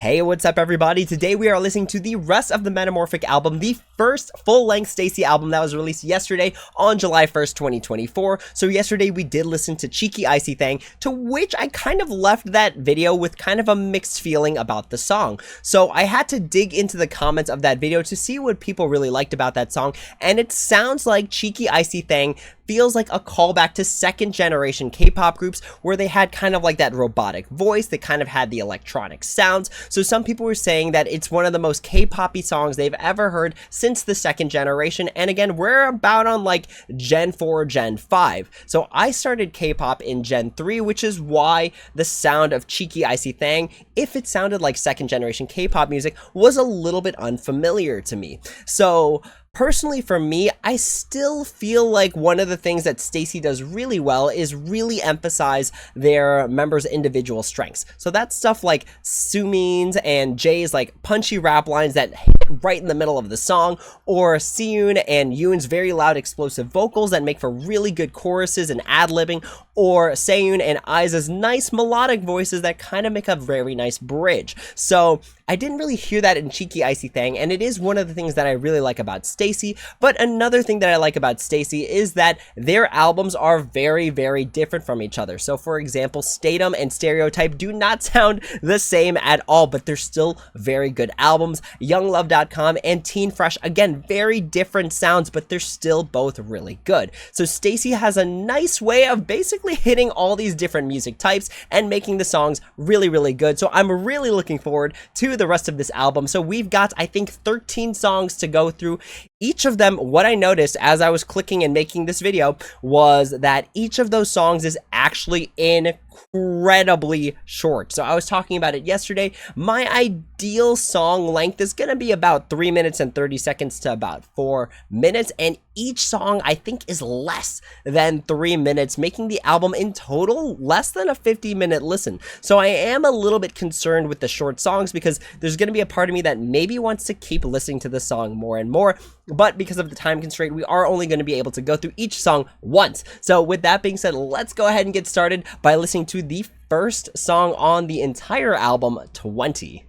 Hey, what's up everybody? Today we are listening to the rest of the Metamorphic album, the first full-length STAYC album that was released yesterday on July 1st, 2024. So yesterday we did listen to Cheeky Icy Thang, to which I kind of left that video with kind of a mixed feeling about the song. So I had to dig into the comments of that video to see what people really liked about that song, and it sounds like Cheeky Icy Thang feels like a callback to second generation K-pop groups where they had kind of like that robotic voice, they kind of had the electronic sounds. So some people were saying that it's one of the most K-poppy songs they've ever heard since the second generation, and again, we're about on like Gen 4, Gen 5. So I started K-pop in Gen 3, which is why the sound of Cheeky Icy Thang, if it sounded like second generation K-pop music, was a little bit unfamiliar to me. So personally, for me, I still feel like one of the things that STAYC does really well is really emphasize their members' individual strengths. So that's stuff like Sumin's and Jae's like punchy rap lines that hit right in the middle of the song, or Sieun and Yoon's very loud explosive vocals that make for really good choruses and ad-libbing, or Seeun and Aiza's nice melodic voices that kind of make a very nice bridge. So I didn't really hear that in Cheeky Icy Thang, and it is one of the things that I really like about STAYC. But another thing that I like about STAYC is that their albums are very, very different from each other. So for example, Statum and Stereotype do not sound the same at all, but they're still very good albums. YoungLove.com and Teen Fresh, again, very different sounds, but they're still both really good. So STAYC has a nice way of basically hitting all these different music types and making the songs really, really good. So I'm really looking forward to the rest of this album. So we've got, I think, 13 songs to go through. Each of them, what I noticed as I was clicking and making this video was that each of those songs is actually incredibly short. So I was talking about it yesterday. My ideal song length is going to be about 3 minutes and 30 seconds to about 4 minutes, and each song I think is less than 3 minutes, making the album in total less than a 50-minute listen. So I am a little bit concerned with the short songs because there's going to be a part of me that maybe wants to keep listening to the song more and more, but because of the time constraint, we are only going to be able to go through each song once. So with that being said, let's go ahead and get started by listening to the first song on the entire album, 20.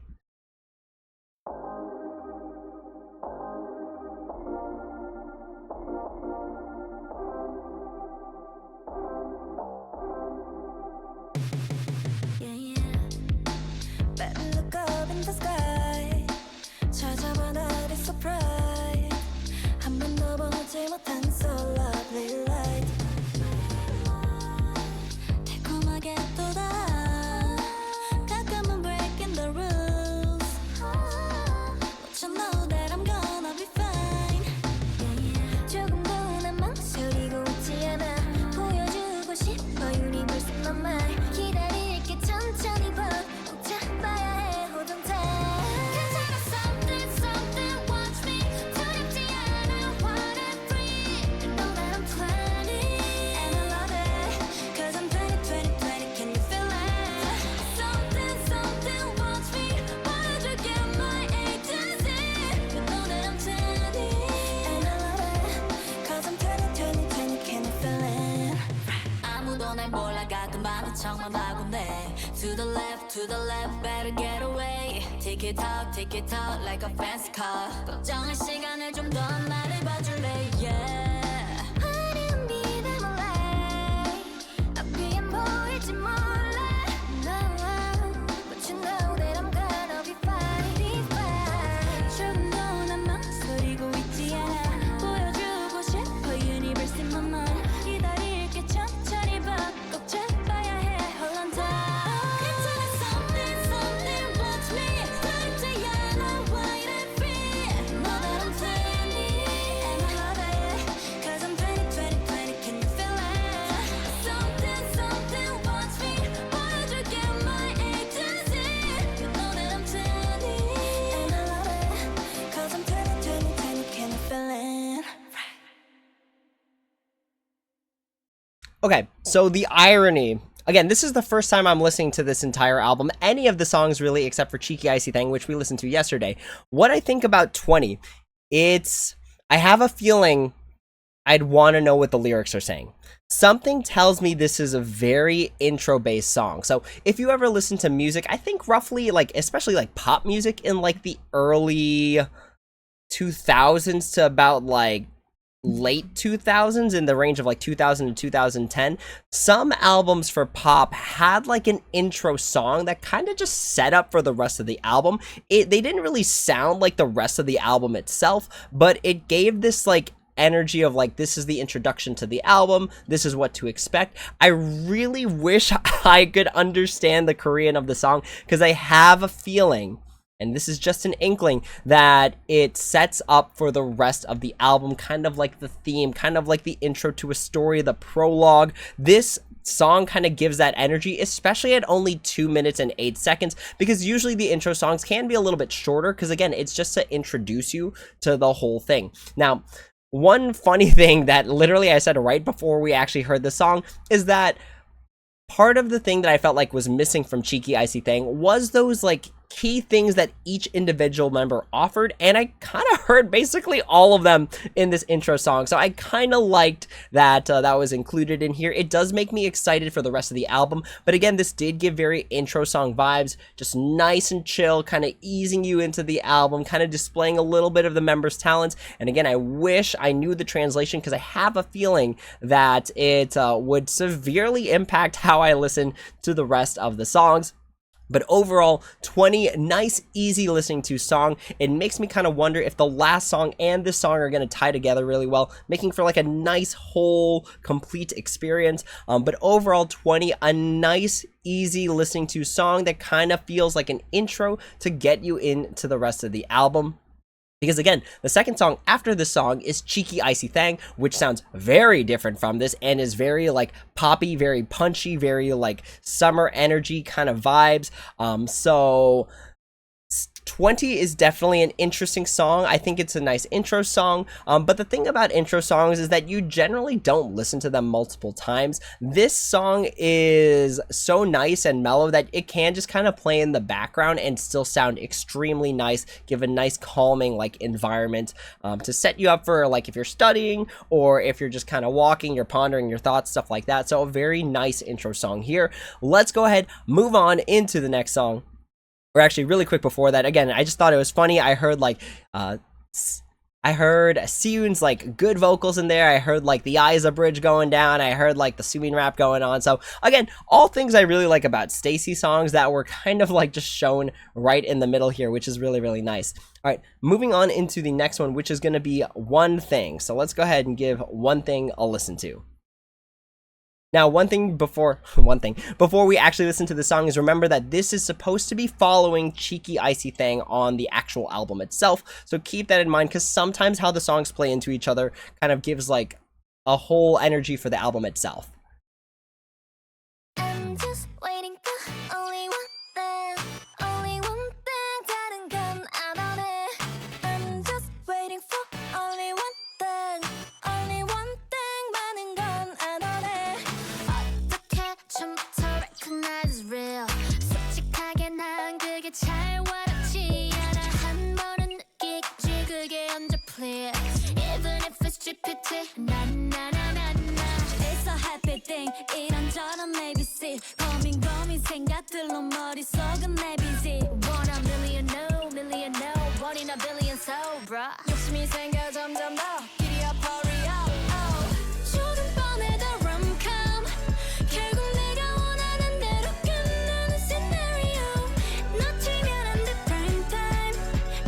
To the left, better get away. Tick it talk like a fancy car. 걱정할 시간을 좀 더 나를 봐줄래, yeah. 화려한 빛에 몰래 앞이 안 보일지 몰라, no. But you know that I'm gonna be fine, be fine. 조금도 난 망설이고 있지 않아. 보여주고 싶어, universe in my mind. 기다릴게 천천히 봐, 꼭 잡아야 해, hold on tight. Okay, so the irony, again, this is the first time I'm listening to this entire album, any of the songs really, except for Cheeky Icy Thang, which we listened to yesterday. What I think about 20, I have a feeling I'd want to know what the lyrics are saying. Something tells me this is a very intro-based song. So if you ever listen to music, I think roughly, like, especially like pop music in like the early 2000s to about like late 2000s, in the range of like 2000 to 2010, some albums for pop had like an intro song that kind of just set up for the rest of the album. They didn't really sound like the rest of the album itself, but it gave this like energy of like, this is the introduction to the album, this is what to expect. I really wish I could understand the Korean of the song, because I have a feeling, and this is just an inkling, that it sets up for the rest of the album, kind of like the theme, kind of like the intro to a story, the prologue. This song kind of gives that energy, especially at only 2 minutes and 8 seconds, because usually the intro songs can be a little bit shorter, because again, it's just to introduce you to the whole thing. Now, one funny thing that literally I said right before we actually heard the song is that part of the thing that I felt like was missing from Cheeky Icy Thing was those like key things that each individual member offered, and I kind of heard basically all of them in this intro song, so I kind of liked that that was included in here. It does make me excited for the rest of the album, but again, this did give very intro song vibes, just nice and chill, kind of easing you into the album, kind of displaying a little bit of the members' talents. And again, I wish I knew the translation, because I have a feeling that it would severely impact how I listen to the rest of the songs. But overall, 20 nice, easy listening to song. It makes me kind of wonder if the last song and this song are going to tie together really well, making for like a nice whole complete experience. But overall, 20, a nice, easy listening to song that kind of feels like an intro to get you into the rest of the album. Because again, the second song after this song is Cheeky Icy Thang, which sounds very different from this and is very like poppy, very punchy, very like summer energy kind of vibes. So 20 is definitely an interesting song. I think it's a nice intro song, but the thing about intro songs is that you generally don't listen to them multiple times. This song is so nice and mellow that it can just kind of play in the background and still sound extremely nice, give a nice calming like environment to set you up for like if you're studying or if you're just kind of walking, you're pondering your thoughts, stuff like that. So a very nice intro song here. Let's go ahead, move on into the next song. Or actually, really quick before that, again, I just thought it was funny. I heard like, I heard Sieun's like good vocals in there. I heard like the Isa bridge going down. I heard like the Sumin rap going on. So again, all things I really like about STAYC songs that were kind of like just shown right in the middle here, which is really, really nice. All right, moving on into the next one, which is going to be One Thing. So let's go ahead and give One Thing a listen to. Now, one thing before we actually listen to the song is remember that this is supposed to be following Cheeky Icy Thang on the actual album itself. So keep that in mind, because sometimes how the songs play into each other kind of gives like a whole energy for the album itself. I'm just waiting for only one thing, only one thing, 다른 건 안 원해. I'm just waiting for only one thing, only one thing, 많은 건 안 원해. 어떻게 처음부터 recognize is real. 솔직하게 난 그게 잘 와닿지 않아. 한 번은 느끼겠지 그게 언제 clear. Even if it's GPT, It's a happy thing. 이런저런 ABC 고민 생각들로 머릿속은 내 busy. Want a million no, wanting a billion so bruh. 욕심이 생겨 점점 더 giddy up, hurry up. 조금 뻔해 the rom-com. 결국 내가 원하는 대로 끝나는 scenario. 놓치면 안 돼 prime time.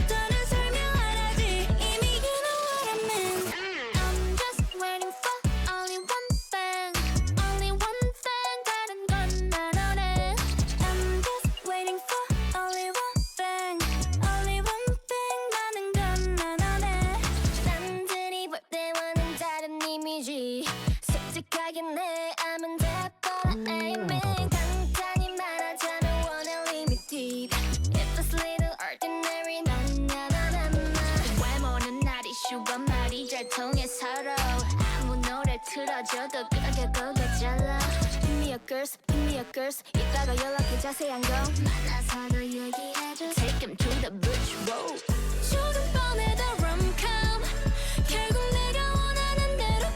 더는 설명하라지 이미 you know what I mean. I'm just waiting for only one thing, only one thing, 다른 건 안 원해. I'm just waiting for only one thing, only one thing, 많은 건 안 원해. 남들이 볼 때와는 다른 이미지. 솔직하게 내 I'm desperate aiming. 간단히 말하자면 원해 limited. If it's little ordinary, 외모는 날 이슈가 말이 잘 통해 서로. 아무 노래 틀어줘도 그게 잘라. Give me a girls, 이따가 연락해 자세한 거 만나서도 얘기해줘. Take him to the bush road. 조금 뻔해 the rom-com. 결국 내가 원하는 대로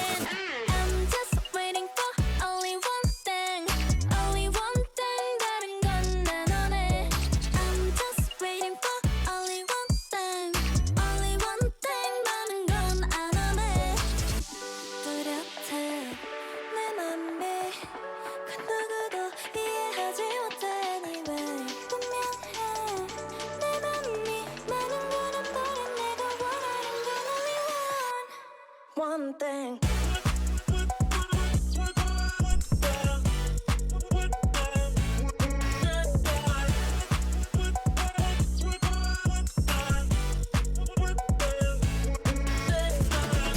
I'm just waiting for only one thing. Only one thing 다른 건 난 원해. I'm just waiting for only one thing. Only one thing 많은 건 안 원해. 뚜렷해 내 맘이 그 누구도 이해하지 못해 anyway. 분명해 내 맘이 많은 거란 말야. 내가 원하는 건 only one thing.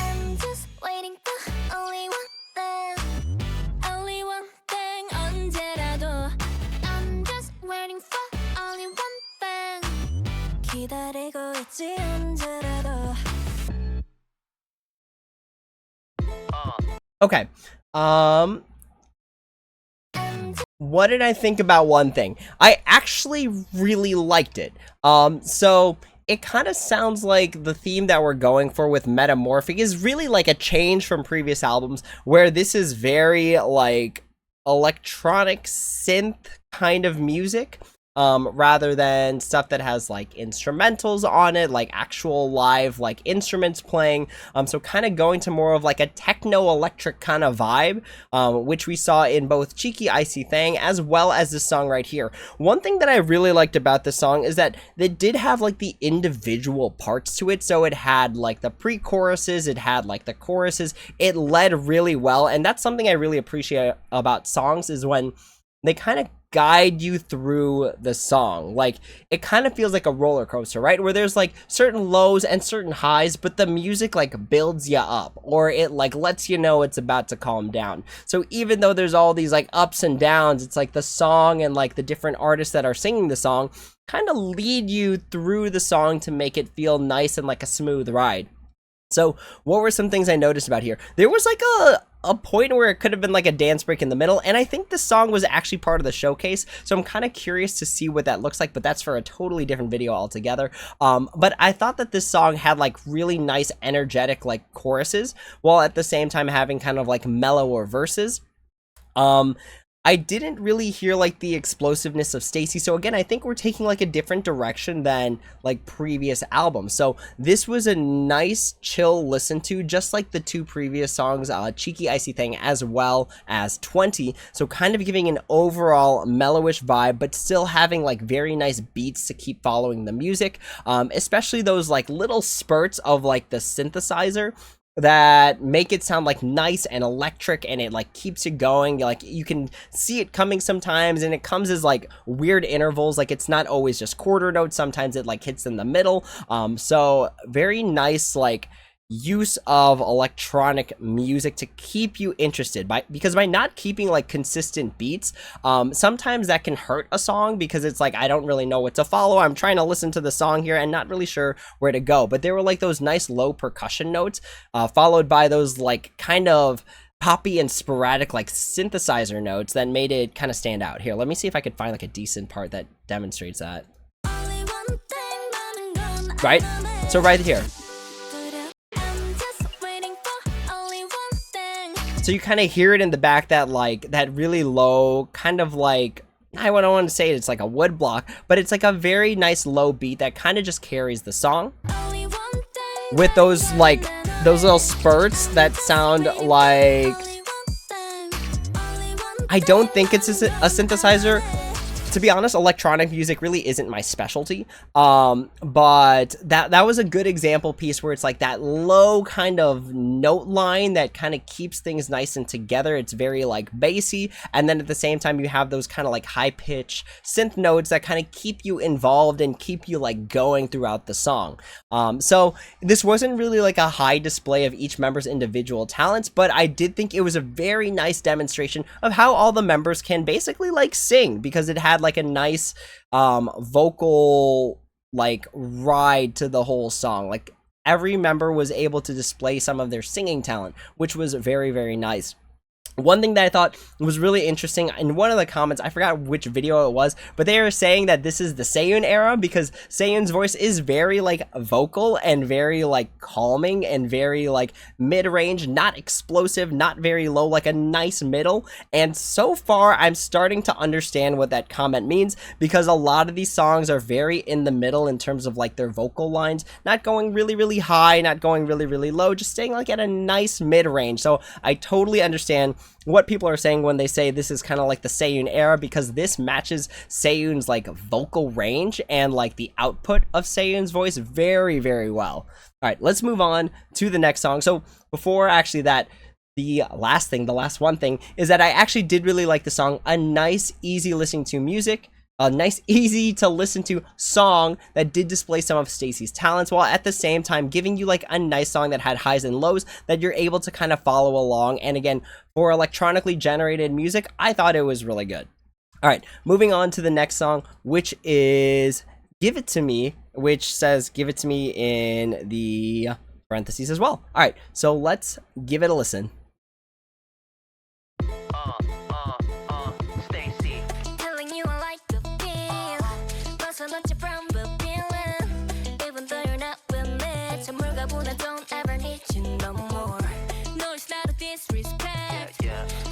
I'm just waiting for only one thing. Only one thing 언제라도. I'm just waiting for only one thing. 기다리고 있지 언제라도. Okay. What did I think about One Thing? I actually really liked it. So it kind of sounds like the theme that we're going for with Metamorphic is really like a change from previous albums, where this is very like electronic synth kind of music. Rather than stuff that has like instrumentals on it, like actual live like instruments playing. So kind of going to more of like a techno electric kind of vibe, which we saw in both Cheeky Icy Thang as well as this song right here. One thing that I really liked about this song is that it did have like the individual parts to it. So it had like the pre-choruses, it had like the choruses, it led really well. And that's something I really appreciate about songs, is when they kind of guide you through the song. Like, it kind of feels like a roller coaster, right? Where there's like certain lows and certain highs, but the music like builds you up, or it like lets you know it's about to calm down. So even though there's all these like ups and downs, it's like the song and like the different artists that are singing the song kind of lead you through the song to make it feel nice and like a smooth ride. So what were some things I noticed about here? There was like a point where it could have been like a dance break in the middle, and I think this song was actually part of the showcase, so I'm kind of curious to see what that looks like, but that's for a totally different video altogether. But I thought that this song had like really nice energetic like choruses, while at the same time having kind of like mellower verses. I didn't really hear like the explosiveness of STAYC, so again, I think we're taking like a different direction than like previous albums. So this was a nice chill listen to, just like the two previous songs, Cheeky Icy Thang as well as 20. So kind of giving an overall mellowish vibe, but still having like very nice beats to keep following the music, especially those like little spurts of like the synthesizer that make it sound like nice and electric, and it like keeps you going. Like, you can see it coming sometimes, and it comes as like weird intervals. Like, it's not always just quarter notes, sometimes it like hits in the middle. So very nice like use of electronic music to keep you interested, because by not keeping like consistent beats, sometimes that can hurt a song, because it's like, I don't really know what to follow, I'm trying to listen to the song here and not really sure where to go. But there were like those nice low percussion notes, followed by those like kind of poppy and sporadic like synthesizer notes that made it kind of stand out. Here, let me see if I could find like a decent part that demonstrates that. Right? So right here. So you kind of hear it in the back, that like that really low kind of like, I don't want to say it's like a wood block, but it's like a very nice low beat that kind of just carries the song, with those like those little spurts that sound like, I don't think it's a synthesizer. To be honest, electronic music really isn't my specialty, but that was a good example piece where it's like that low kind of note line that kind of keeps things nice and together. It's very like bassy, and then at the same time you have those kind of like high pitch synth notes that kind of keep you involved and keep you like going throughout the song. So this wasn't really like a high display of each member's individual talents, but I did think it was a very nice demonstration of how all the members can basically like sing, because it had like a nice vocal like ride to the whole song. Like, every member was able to display some of their singing talent, which was very, very nice. One thing that I thought was really interesting in one of the comments, I forgot which video it was, but they were saying that this is the Seeun era because Seeun's voice is very like vocal and very like calming and very like mid-range, not explosive, not very low, like a nice middle. And so far I'm starting to understand what that comment means, because a lot of these songs are very in the middle in terms of like their vocal lines, not going really high, not going really low, just staying like at a nice mid-range. So I totally understand what people are saying when they say this is kind of like the Seeun era, because this matches Seeun's like vocal range and like the output of Seeun's voice very well. All right, let's move on to the next song. So before actually that, the last one thing is that I actually did really like the song. A nice, easy listening to music, a nice, easy to listen to song that did display some of STAYC's talents, while at the same time giving you like a nice song that had highs and lows that you're able to kind of follow along. And again, for electronically generated music, I thought it was really good. All right, moving on to the next song, which is Give It To Me, which says Give It To Me in the parentheses as well. All right, so let's give it a listen.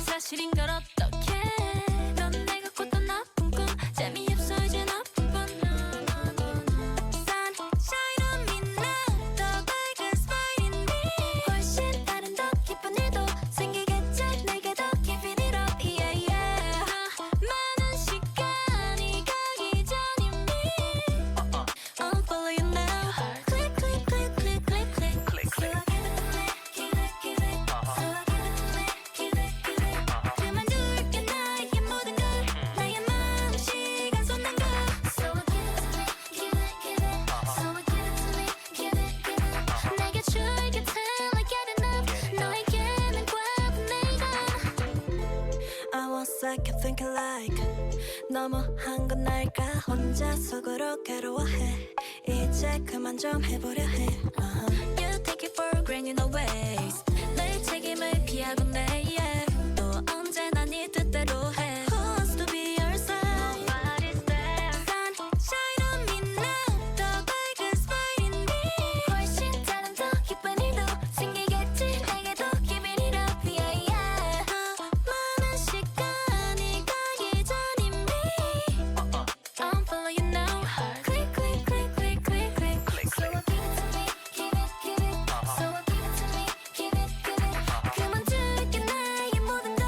사실인 걸 어떡해 넌 내가 꿨던 나쁜 꿈 재미없어 이젠 아픈 건 Sunshine on me now 더 밝은 smile in me 훨씬 다른 더 깊은 일도 생기겠지 내게 더 keep it up yeah yeah 많은 시간이 가기 전이니 I'll follow you now click click click click click click click So I give it to me give it give it So I give it to me give it give it 그만둘게 나의 모든 걸 나의 마음 시간 쏟는 걸 So I give it to me give it give it So I give it to me give it give it 내게 줄게 till I get enough 너에게는 과분해 이건 I was like thinking like 너무한 건 날까 혼자 속으로 괴로워해 이제 그만 좀 해보려 해 You take it for granted always 내 책임을 피하고 내 yeah. 또 언제나 네 뜻대로 해 Who wants to be your side Nobody's there Sunshine on me now 더 밝은 smile in me 훨씬 다른 더 기쁜 일도 생기겠지 내게도 give it up yeah yeah 많은 시간이 가기 전이니 I'll follow you now click click click click click click So I give it to me give it give it So I give it to me give it give it 그만둘게 나의 모든 걸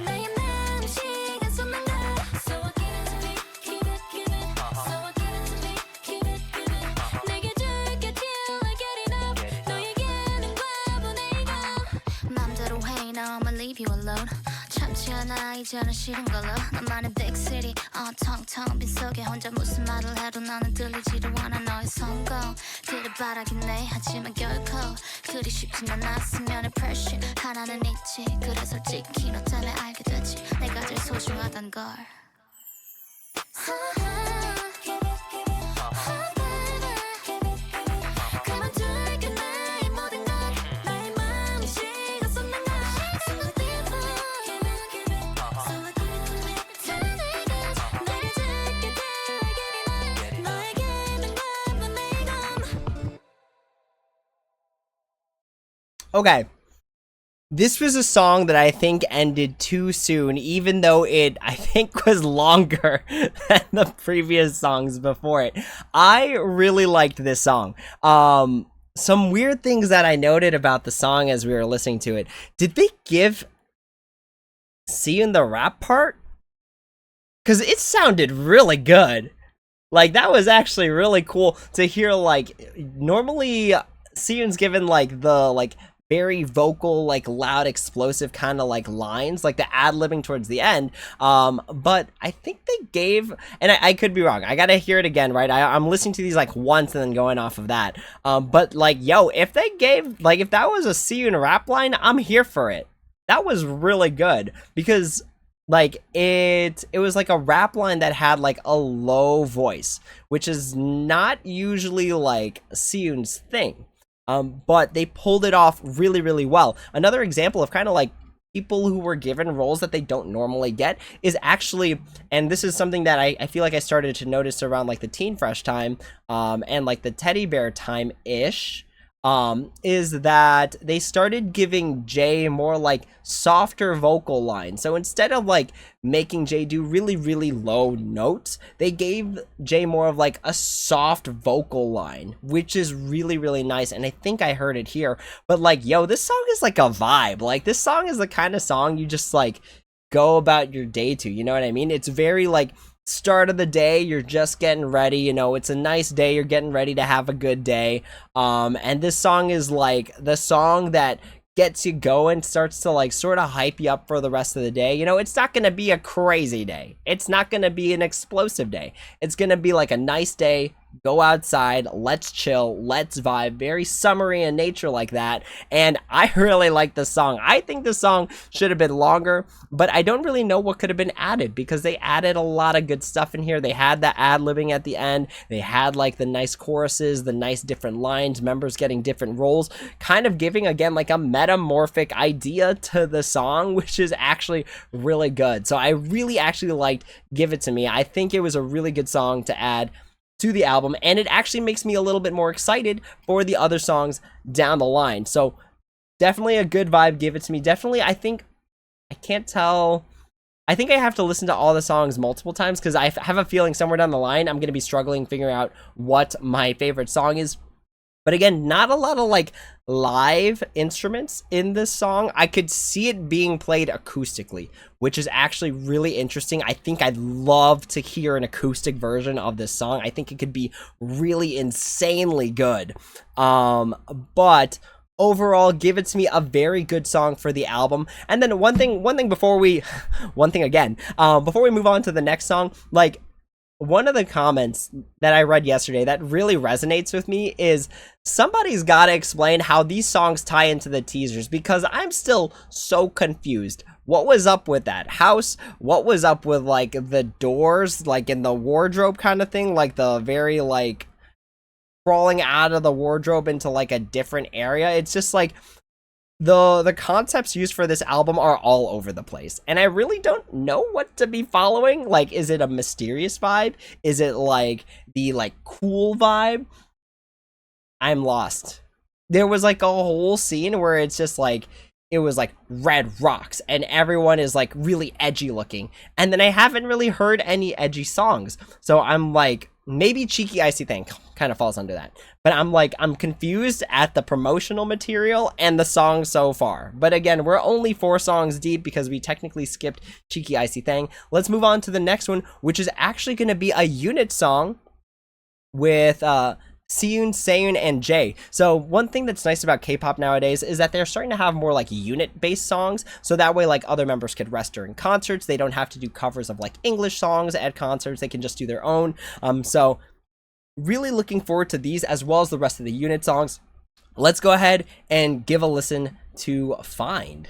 나의 마음 시간 쏟는 걸 So I give it to me give it give it So I give it to me give it give it 내게 줄게 till I get enough 너에게는 과분해 이건 맘대로 해 now I'ma leave you alone 참지 않아 이제는 싫은 걸로 너만의 big city 텅텅 빈 속에 혼자 무슨 말을 해도 나는 들리지도 않아 너의 성공 들어바라긴 해 하지만 결코 그리 쉽진 않았으면 pressure 하나는 있지 그래 솔직히 너 때문에 알게 됐지 내가 제일 소중하단 걸 그만둘게 나의 모든 걸 나의 마음 시간 쏟는 걸 So I give it So I give it to me till 내가 내게 줄게 till I get enough 너에게는 과분해 이건 Okay. This was a song that I think ended too soon, even though it, I think, was longer than the previous songs before it. I really liked this song. Some weird things that I noted about the song as we were listening to it. Did they give Seeun the rap part? Because it sounded really good. Like, that was actually really cool to hear, like, normally Seeun's given, like, the, like, very vocal, like loud, explosive kind of like lines, like the ad-libbing towards the end. But I think they gave, and I could be wrong. I gotta hear it again, right? I'm listening to these like once and then going off of that. But like, yo, if they gave, like, if that was a Seeun rap line, I'm here for it. That was really good because like it was like a rap line that had like a low voice, which is not usually like Seeun's thing. But they pulled it off really, really well. Another example of kind of like people who were given roles that they don't normally get is actually, and this is something that I feel like I started to notice around like the Teen Fresh time, and like the Teddy Bear time ish, is that they started giving Jay more like softer vocal lines. So instead of like making Jay do really, really low notes, they gave Jay more of like a soft vocal line, which is really, really nice. And I think I heard it here, but like, yo, this song is like a vibe. Like, this song is the kind of song you just like go about your day to, you know what I mean? It's very like start of the day, you're just getting ready, you know, it's a nice day, you're getting ready to have a good day, and this song is like the song that gets you going, starts to like sort of hype you up for the rest of the day. You know, it's not gonna be a crazy day, it's not gonna be an explosive day, it's gonna be like a nice day. Go outside, let's chill, let's vibe, very summery in nature like that. And I really like this song. I think the song should have been longer, but I don't really know what could have been added, because they added a lot of good stuff in here. They had the ad-libbing at the end, they had like the nice choruses, the nice different lines, members getting different roles, kind of giving again like a metamorphic idea to the song, which is actually really good. So I really actually liked Give It To Me. I think it was a really good song to add to the album, and it actually makes me a little bit more excited for the other songs down the line. So definitely a good vibe, Give It To Me. Definitely, I think, I can't tell, I think I have to listen to all the songs multiple times, because I have a feeling somewhere down the line I'm going to be struggling figuring out what my favorite song is. But again, not a lot of like live instruments in this song. I could see it being played acoustically, which is actually really interesting. I think I'd love to hear an acoustic version of this song. I think it could be really insanely good. But overall, Give It To Me, a very good song for the album. And then one thing before we, before we move on to the next song, like, one of the comments that I read yesterday that really resonates with me is somebody's got to explain how these songs tie into the teasers, because I'm still so confused. What was up with that house? What was up with like the doors, like in the wardrobe kind of thing, like the very like crawling out of the wardrobe into like a different area? It's just like the concepts used for this album are all over the place, and I really don't know what to be following. Like, is it a mysterious vibe? Is it like the like cool vibe? I'm lost. There was like a whole scene where it's just like, it was like red rocks and everyone is like really edgy looking, and then I haven't really heard any edgy songs, so I'm like, maybe Cheeky Icy Thing kind of falls under that. But I'm like, I'm confused at the promotional material and the song so far. But again, we're only 4 songs deep because we technically skipped Cheeky Icy Thing. Let's move on to the next one, which is actually going to be a unit song with Seeun, Seeun, and Jay. So one thing that's nice about K-pop nowadays is that they're starting to have more like unit-based songs, so that way like other members could rest during concerts. They don't have to do covers of like English songs at concerts. They can just do their own. So really looking forward to these as well as the rest of the unit songs. Let's go ahead and give a listen to Find.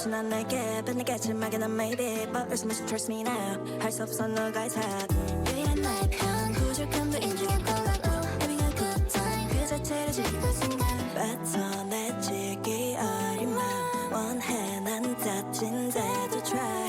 난 내게 뺏내겠지만 난 maybe but listen just trust me now 할 수 없어 너가 탓 유일한 나의 편 부족함도 인정할 거라고 having a good time 그 자체를 즐기고 순간 뱉어내지기 어린 맘 원해 난 다친데도 try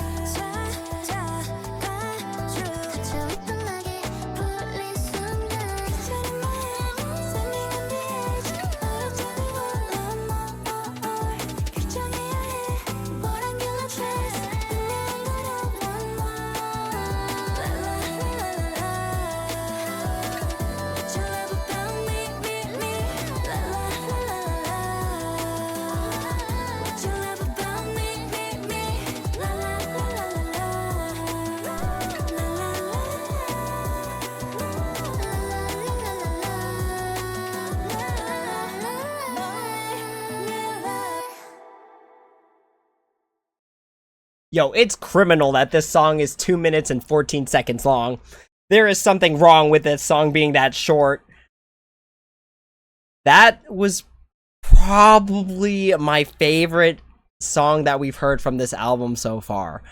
Yo, it's criminal that this song is 2 minutes and 14 seconds long. There is something wrong with this song being that short. That was probably my favorite song that we've heard from this album so far.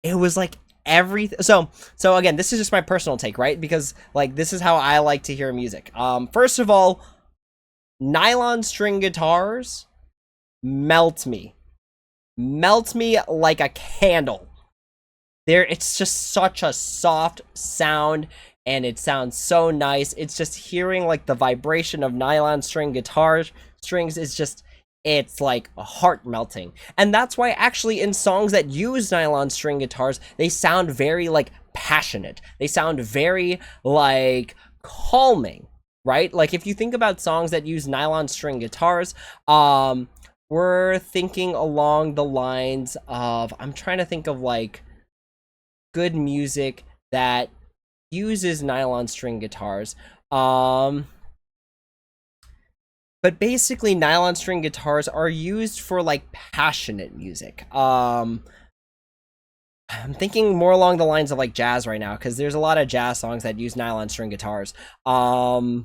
It was like everything. So again, this is just my personal take, right? Because like this is how I like to hear music. First of all, nylon string guitars melt me like a candle. It's just such a soft sound, and it sounds so nice. It's just hearing like the vibration of nylon string guitar strings is just, it's like heart melting. And that's why actually in songs that use nylon string guitars, they sound very like passionate. They sound very like calming, right? Like if you think about songs that use nylon string guitars, we're thinking along the lines of, I'm trying to think of like good music that uses nylon string guitars. But basically nylon string guitars are used for like passionate music. I'm thinking more along the lines of like jazz right now, because there's a lot of jazz songs that use nylon string guitars. But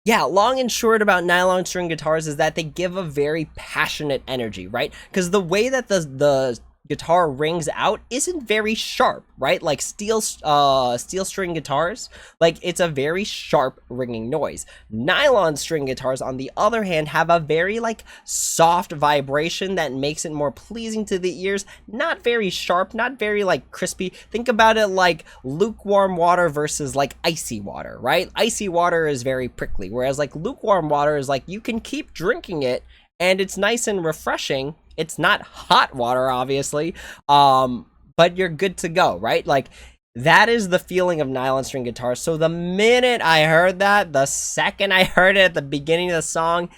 yeah, long and short about nylon string guitars is that they give a very passionate energy, right? Because the way that the guitar rings out isn't very sharp, right? Like steel string guitars, like it's a very sharp ringing noise. Nylon string guitars, on the other hand, have a very like soft vibration that makes it more pleasing to the ears. Not very sharp, not very like crispy. Think about it like lukewarm water versus like icy water, right? Icy water is very prickly, whereas like lukewarm water is like you can keep drinking it and it's nice and refreshing. It's not hot water, obviously, but you're good to go, right? Like, that is the feeling of nylon string guitars. So the minute I heard that, the second I heard it at the beginning of the song,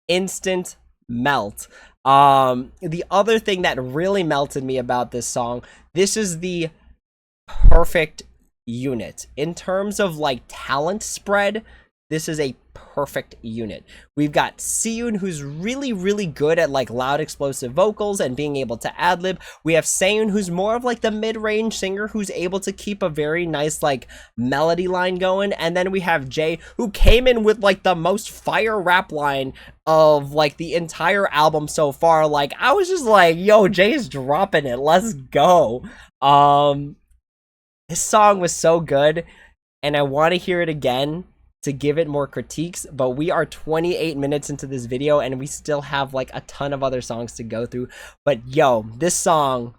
instant melt. The other thing that really melted me about this song, this is the perfect unit. In terms of, like, talent spread, this is a perfect unit. We've got Seeun, who's really, really good at like loud explosive vocals and being able to ad-lib. We have Seeun, who's more of like the mid-range singer who's able to keep a very nice like melody line going. And then we have Jay, who came in with like the most fire rap line of like the entire album so far. Like I was just like, yo, Jay's dropping it. Let's go. This song was so good, and I want to hear it again to give it more critiques, but we are 28 minutes into this video and we still have like a ton of other songs to go through. But yo, this song's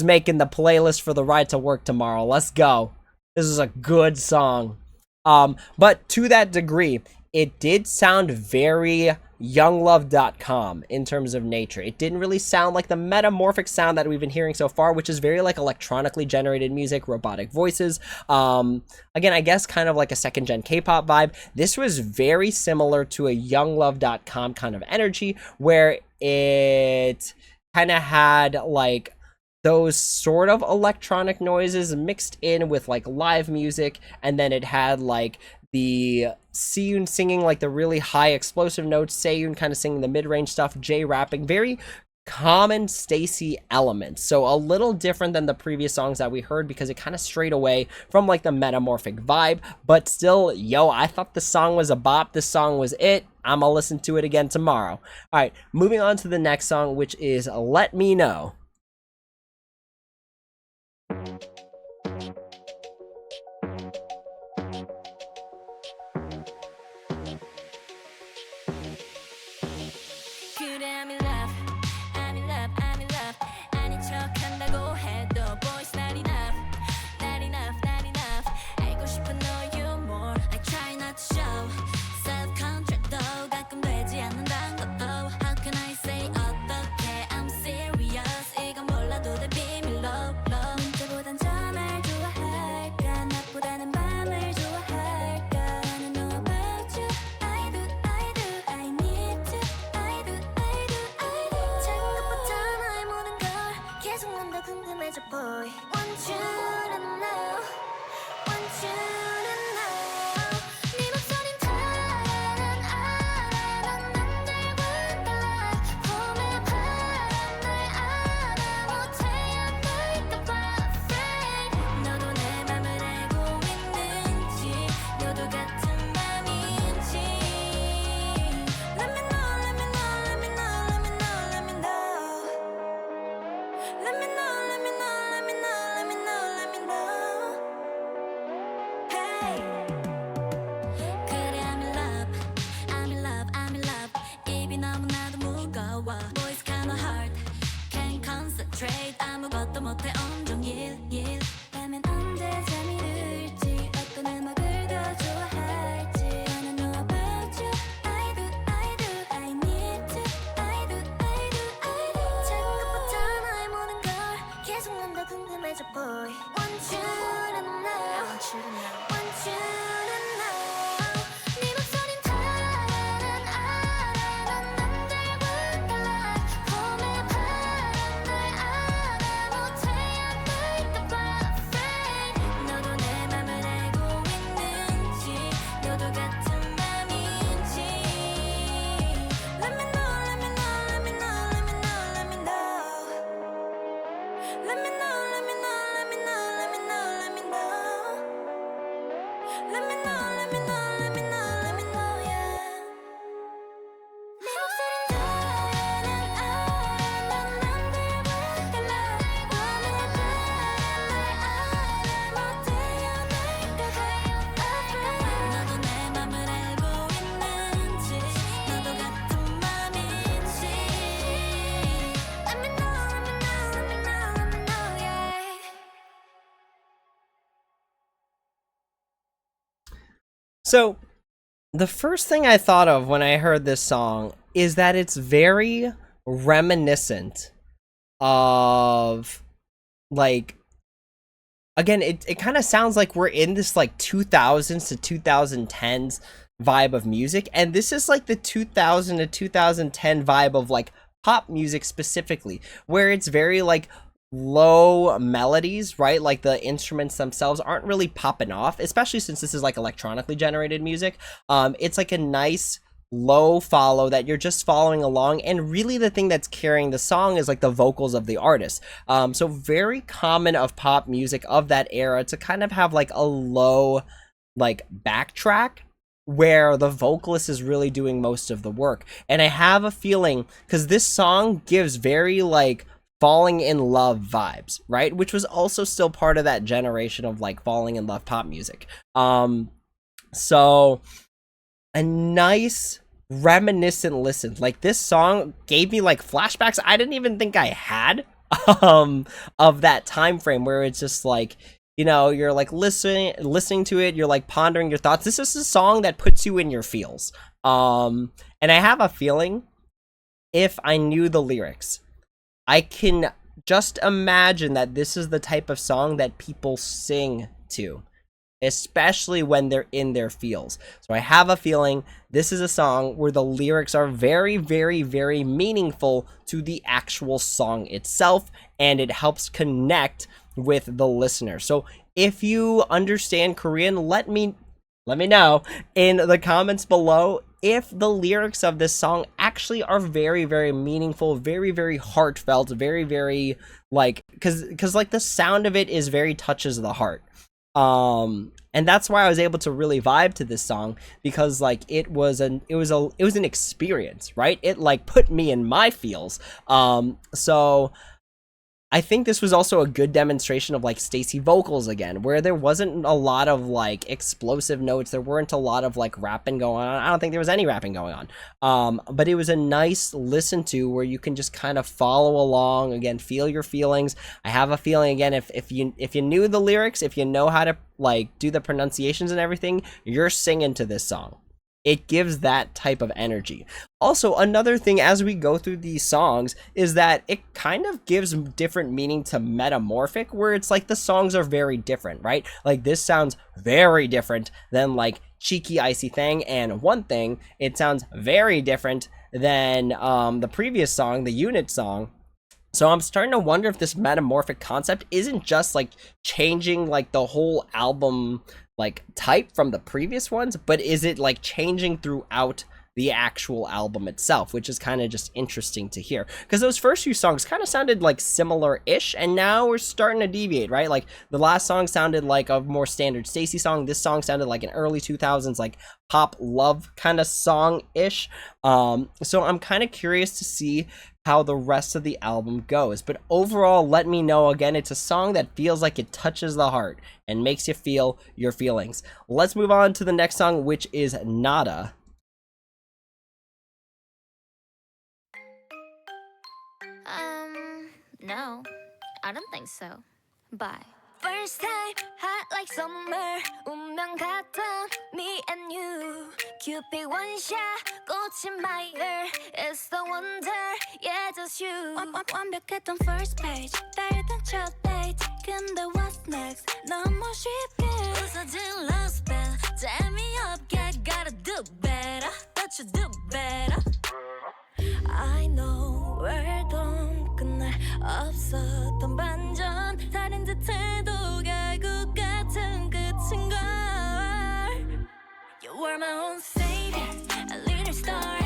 making the playlist for the ride to work tomorrow. Let's go. This is a good song. But to that degree, it did sound very younglove.com in terms of nature. It didn't really sound like the metamorphic sound that we've been hearing so far, which is very like electronically generated music, robotic voices. Again, I guess kind of like a second gen K-pop vibe. This was very similar to a younglove.com kind of energy, where it kind of had like those sort of electronic noises mixed in with like live music, and then it had like the Sieun singing like the really high explosive notes, Seeun kind of singing the mid-range stuff, Jay rapping, very common STAYC elements. So a little different than the previous songs that we heard, because it kind of strayed away from like the metamorphic vibe, but still, yo, I thought this song was a bop. This song was it. I'm gonna listen to it again tomorrow. All right, moving on to the next song, which is Let Me Know. How can I say 어떻게 I'm serious? concentrate 아무것도 못해 온종일 라면 언제 잠이 들지 어떤 음악을 더 좋아할지 Wanna know about you I do I need to I do 작은 것부터 너의 모든 걸 계속 난 더 궁금해져 boy Want you to know Want you to know 네 목소린 다른 알아 넌 남들과 달라 봄의 바람 날 알아 못해 안 될까봐 afraid 너도 내 맘을 알고 있는지 너도 같은 맘인지 Let me know Let me know Let me know Let me know Let me know Let me know Let me know Let me know Let me know Let me know Let me know, let me know, let me know, let me know, yeah. 내 목소린 다른 알아 넌 남들과 달라 봄의 바람 날 알아 못해 안될까봐 afraid 너도 내 맘을 알고 있는지 너도 같은 맘인지 Let me know, let me know, let me know, let me know, yeah. So, the first thing I thought of when I heard this song is that it's very reminiscent of, like, again, it kind of sounds like we're in this, like, 2000s to 2010s vibe of music, and this is, like, the 2000 to 2010 vibe of, like, pop music specifically, where it's very, like, low melodies, right? Like the instruments themselves aren't really popping off, especially since this is like electronically generated music. It's like a nice low follow that you're just following along, and really the thing that's carrying the song is like the vocals of the artist. So very common of pop music of that era to kind of have like a low like backtrack where the vocalist is really doing most of the work. And I have a feeling, because this song gives very like falling in love vibes, right? Which was also still part of that generation of like falling in love pop music. So a nice reminiscent listen. Like this song gave me like flashbacks I didn't even think I had of that time frame where it's just like, you know, you're like listening to it, you're like pondering your thoughts. This is a song that puts you in your feels. And I have a feeling if I knew the lyrics, I can just imagine that this is the type of song that people sing to, especially when they're in their feels. So I have a feeling this is a song where the lyrics are very, very, very meaningful to the actual song itself, and it helps connect with the listener. So if you understand Korean, let me know in the comments below if the lyrics of this song actually are very, very meaningful, very, very heartfelt, very, very like, cause like the sound of it is very touches the heart. And that's why I was able to really vibe to this song, because like it was an experience, right? It like put me in my feels. So I think this was also a good demonstration of like STAYC vocals again, where there wasn't a lot of like explosive notes. There weren't a lot of like rapping going on. I don't think there was any rapping going on. But it was a nice listen to where you can just kind of follow along, again, feel your feelings. I have a feeling again, if you knew the lyrics, if you know how to like do the pronunciations and everything, you're singing to this song. It gives that type of energy. Also, another thing as we go through these songs is that it kind of gives different meaning to Metamorphic, where it's like the songs are very different, right? Like this sounds very different than like Cheeky Icy Thing, and One Thing, it sounds very different than the previous song, the Unit song. So I'm starting to wonder if this Metamorphic concept isn't just like changing like the whole album like type from the previous ones, but is it like changing throughout the actual album itself, which is kind of just interesting to hear, because those first few songs kind of sounded like similar-ish, and now we're starting to deviate, right? Like the last song sounded like a more standard STAYC song. This song sounded like an early 2000s like pop love kind of song-ish. So I'm kind of curious to see how the rest of the album goes, but overall, let me know. Again, it's a song that feels like it touches the heart and makes you feel your feelings. Let's move on to the next song, which is Nada. No. I don't think so. Bye. First time, hot like summer. 운명 같던 me and you. Cupid one shot, 꽂힌 my ear. It's the wonder, yeah, just you. 완벽했던 first page, 달던 첫 date. 근데 what's next? 너무 쉽게 부서진 love spell. 재미없게 gotta do better. Don't you do better? I know world은 끝날 없었던 반전 다른 듯해도 결국 같은 끝인걸 You were my own savior, a little star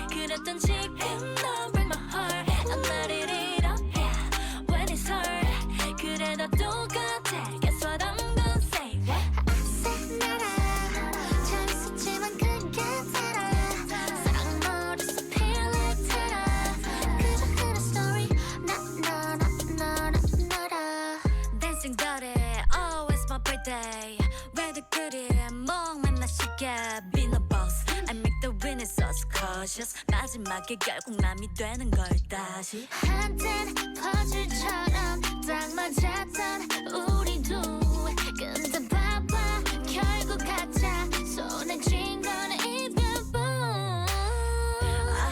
그랬던 지금 너 break my heart I'm not it up, yeah, when it's hard 그래도 똑같아, guess what I'm gonna say I said 나라 재밌었지만 그게 다라 사랑 머릿속 feel like terror 그저 그런 story 나라 Dancing dirty, always my birthday 왜도 그리 멍만 나시게 Be no boss, I make the winning sauce cautious 마지막에 결국 남이 되는 걸 다시 한땐 퍼즐처럼 딱 맞았던 우리도 근데 봐봐 결국 가짜 손에 쥔 건 이별뿐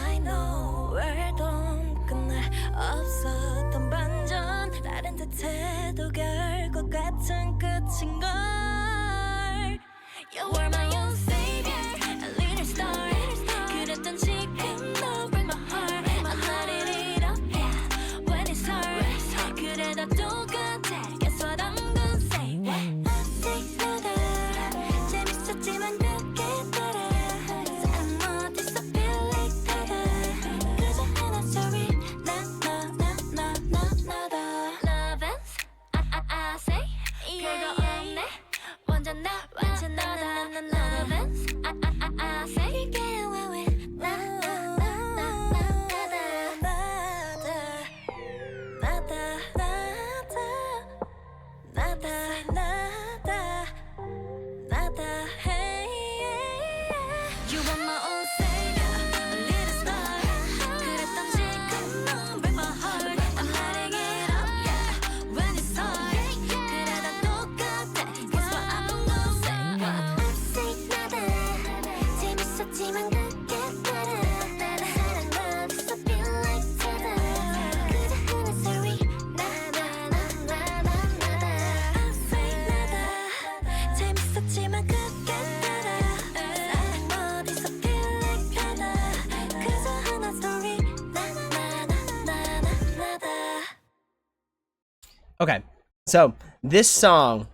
I know world은 끝날 없었던 반전 다른 듯해도 결국 같은 끝인걸 You were my own savior, a little star 그랬던 지금 너 break my heart I'm not it up, yeah, when it's hard 그래도 똑같아, guess what I'm gonna say 아직 너다 재밌었지만 그게 다라 사랑 어디서 feel like 다라 그저 하나 story 나다 Lovers, I say 별거 없네 완전 나다 Lovers, I say get away with 나다 hey You are my own savior, a little star 그랬던 지금 넌 break my heart I'm letting it up, yeah, when it's hard 그래도 똑같아, guess what I'm gonna say 아직 나다 재밌었지만 그게 다라 사랑 어디서 feel like terror 그저 하나 story 나다 아직 나다 재밌었지만 그게 다라 사랑 어디서 feel like terror 그저 하나 story 나다 Okay, so this song,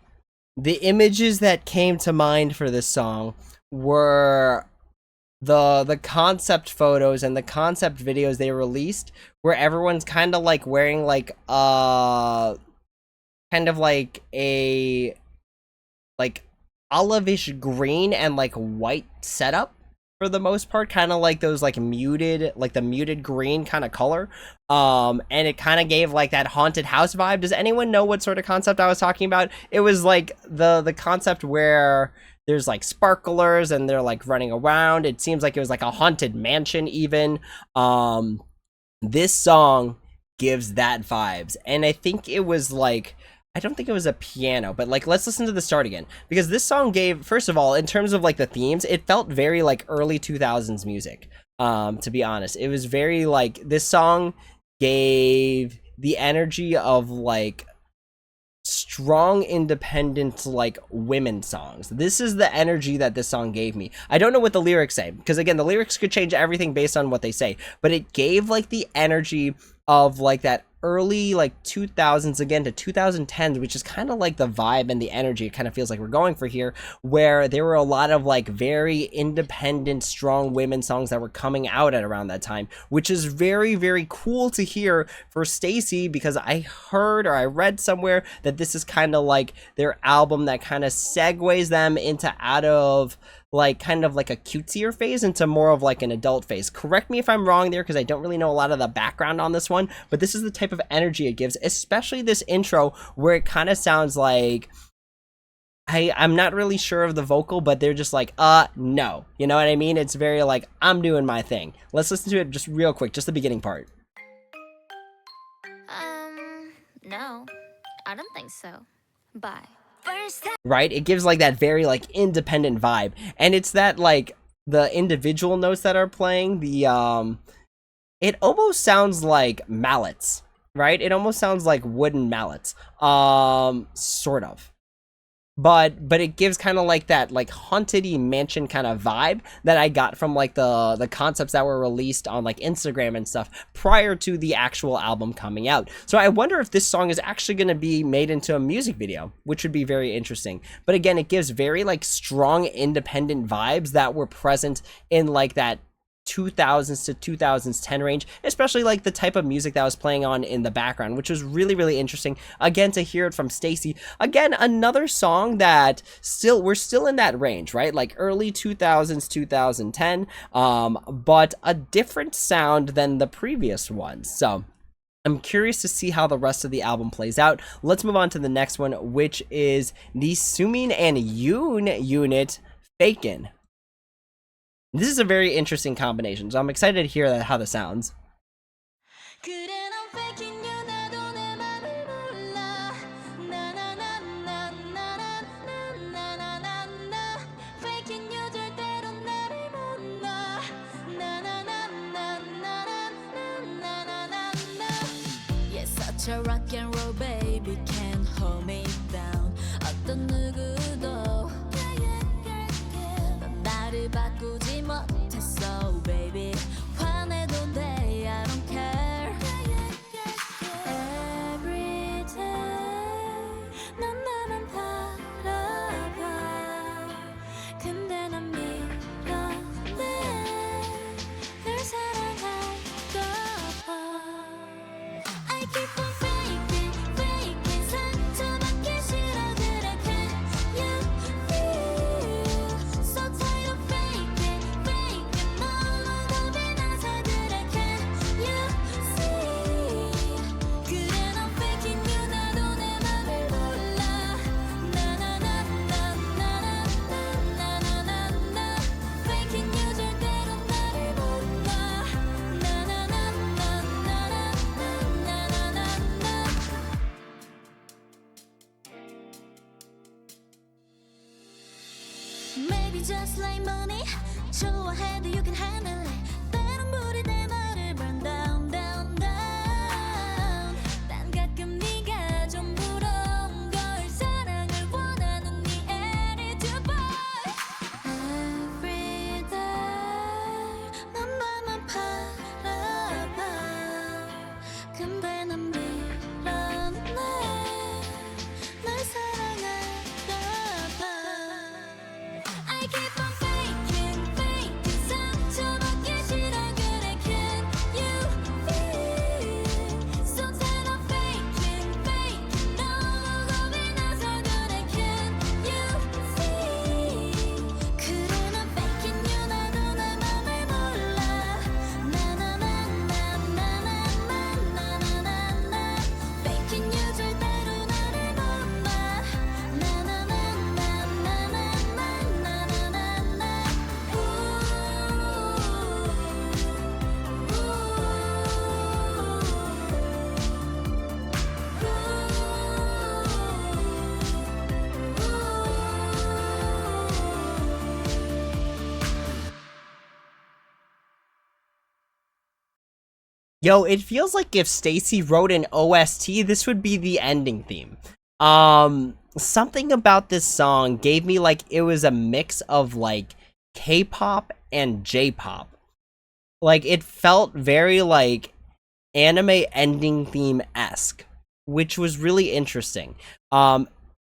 the images that came to mind for this song were the concept photos and the concept videos they released, where everyone's kind of like wearing like kind of like a like olive-ish green and like white setup for the most part, kind of like those like muted, like the muted green kind of color. And it kind of gave like that haunted house vibe. Does anyone know what sort of concept I was talking about? It was like the concept where there's like sparklers and they're like running around. It seems like it was like a haunted mansion even. This song gives that vibes, and I think it was like, I don't think it was a piano, but like, let's listen to the start again, because this song gave, first of all, in terms of like the themes, it felt very like early 2000s music. To be honest, it was very like, this song gave the energy of like strong, independent, like women songs. This is the energy that this song gave me. I don't know what the lyrics say, because again, the lyrics could change everything based on what they say, but it gave like the energy of like that early like 2000s again to 2010s, which is kind of like the vibe and the energy it kind of feels like we're going for here, where there were a lot of like very independent, strong women songs that were coming out at around that time, which is very, very cool to hear for STAYC, because I heard or I read somewhere that this is kind of like their album that kind of segues them into out of like kind of like a cutesier phase into more of like an adult phase. Correct me if I'm wrong there, because I don't really know a lot of the background on this one, but this is the type of energy it gives, especially this intro where it kind of sounds like, I'm not really sure of the vocal, but they're just like, no, you know what I mean? It's very like, I'm doing my thing. Let's listen to it just real quick, just the beginning part. No, I don't think so. Bye. Right? It gives like that very like independent vibe. And it's that like the individual notes that are playing, it almost sounds like mallets, right? It almost sounds like wooden mallets. Sort of. But it gives kind of like that like haunted-y mansion kind of vibe that I got from like the concepts that were released on like Instagram and stuff prior to the actual album coming out. So I wonder if this song is actually going to be made into a music video, which would be very interesting. But again, it gives very like strong independent vibes that were present in like that 2000s to 2010 range, especially like the type of music that was playing on in the background, which was really, really interesting. Again, to hear it from STAYC. Again, another song that we're still in that range, right? Like early 2000s, 2010, but a different sound than the previous ones. So I'm curious to see how the rest of the album plays out. Let's move on to the next one, which is the Sumin and Yoon unit, Fakin. This is a very interesting combination, so I'm excited to hear how this sounds. Such a rock and roll baby can't hold me down. 어떤 누구도 넌 나를 바꾸지 못했어 baby. 화내도 돼 I don't care. Every day 넌 나만 바라봐. 근데 난 미련해 널 사랑할까 봐. I keep on faking, faking 상처받기 싫어 그래 can you feel so tired of faking, faking 너무 겁이 나서 그래 can you see 그래 넌 faking you 나도 내 맘을 몰라 나나나나나나나나나나나 faking you 절대로 나를 못 봐 나나나나나나나나나나 Maybe just like money 좋아해도 you can handle it 때론 불이 내 말을 burn down down down 난 가끔 네가 좀 부러운 걸 사랑을 원하는 네 attitude boy Every day 넌 나만 바라봐 근데 난 미련해 널 사랑할까 봐 I keep on faking, faking 상처받기 싫어 그래 can you feel so tired of faking, faking 너무 겁이 나서 그래 can you see 그래 난 faking you 나도 내 맘을 몰라 나나나나나나나나나나 faking you 절대로 나를 못 봐 Yo, it feels like if STAYC wrote an OST, this would be the ending theme. Something about this song gave me like it was a mix of like K-pop and J-pop. Like it felt very like anime ending theme-esque, which was really interesting.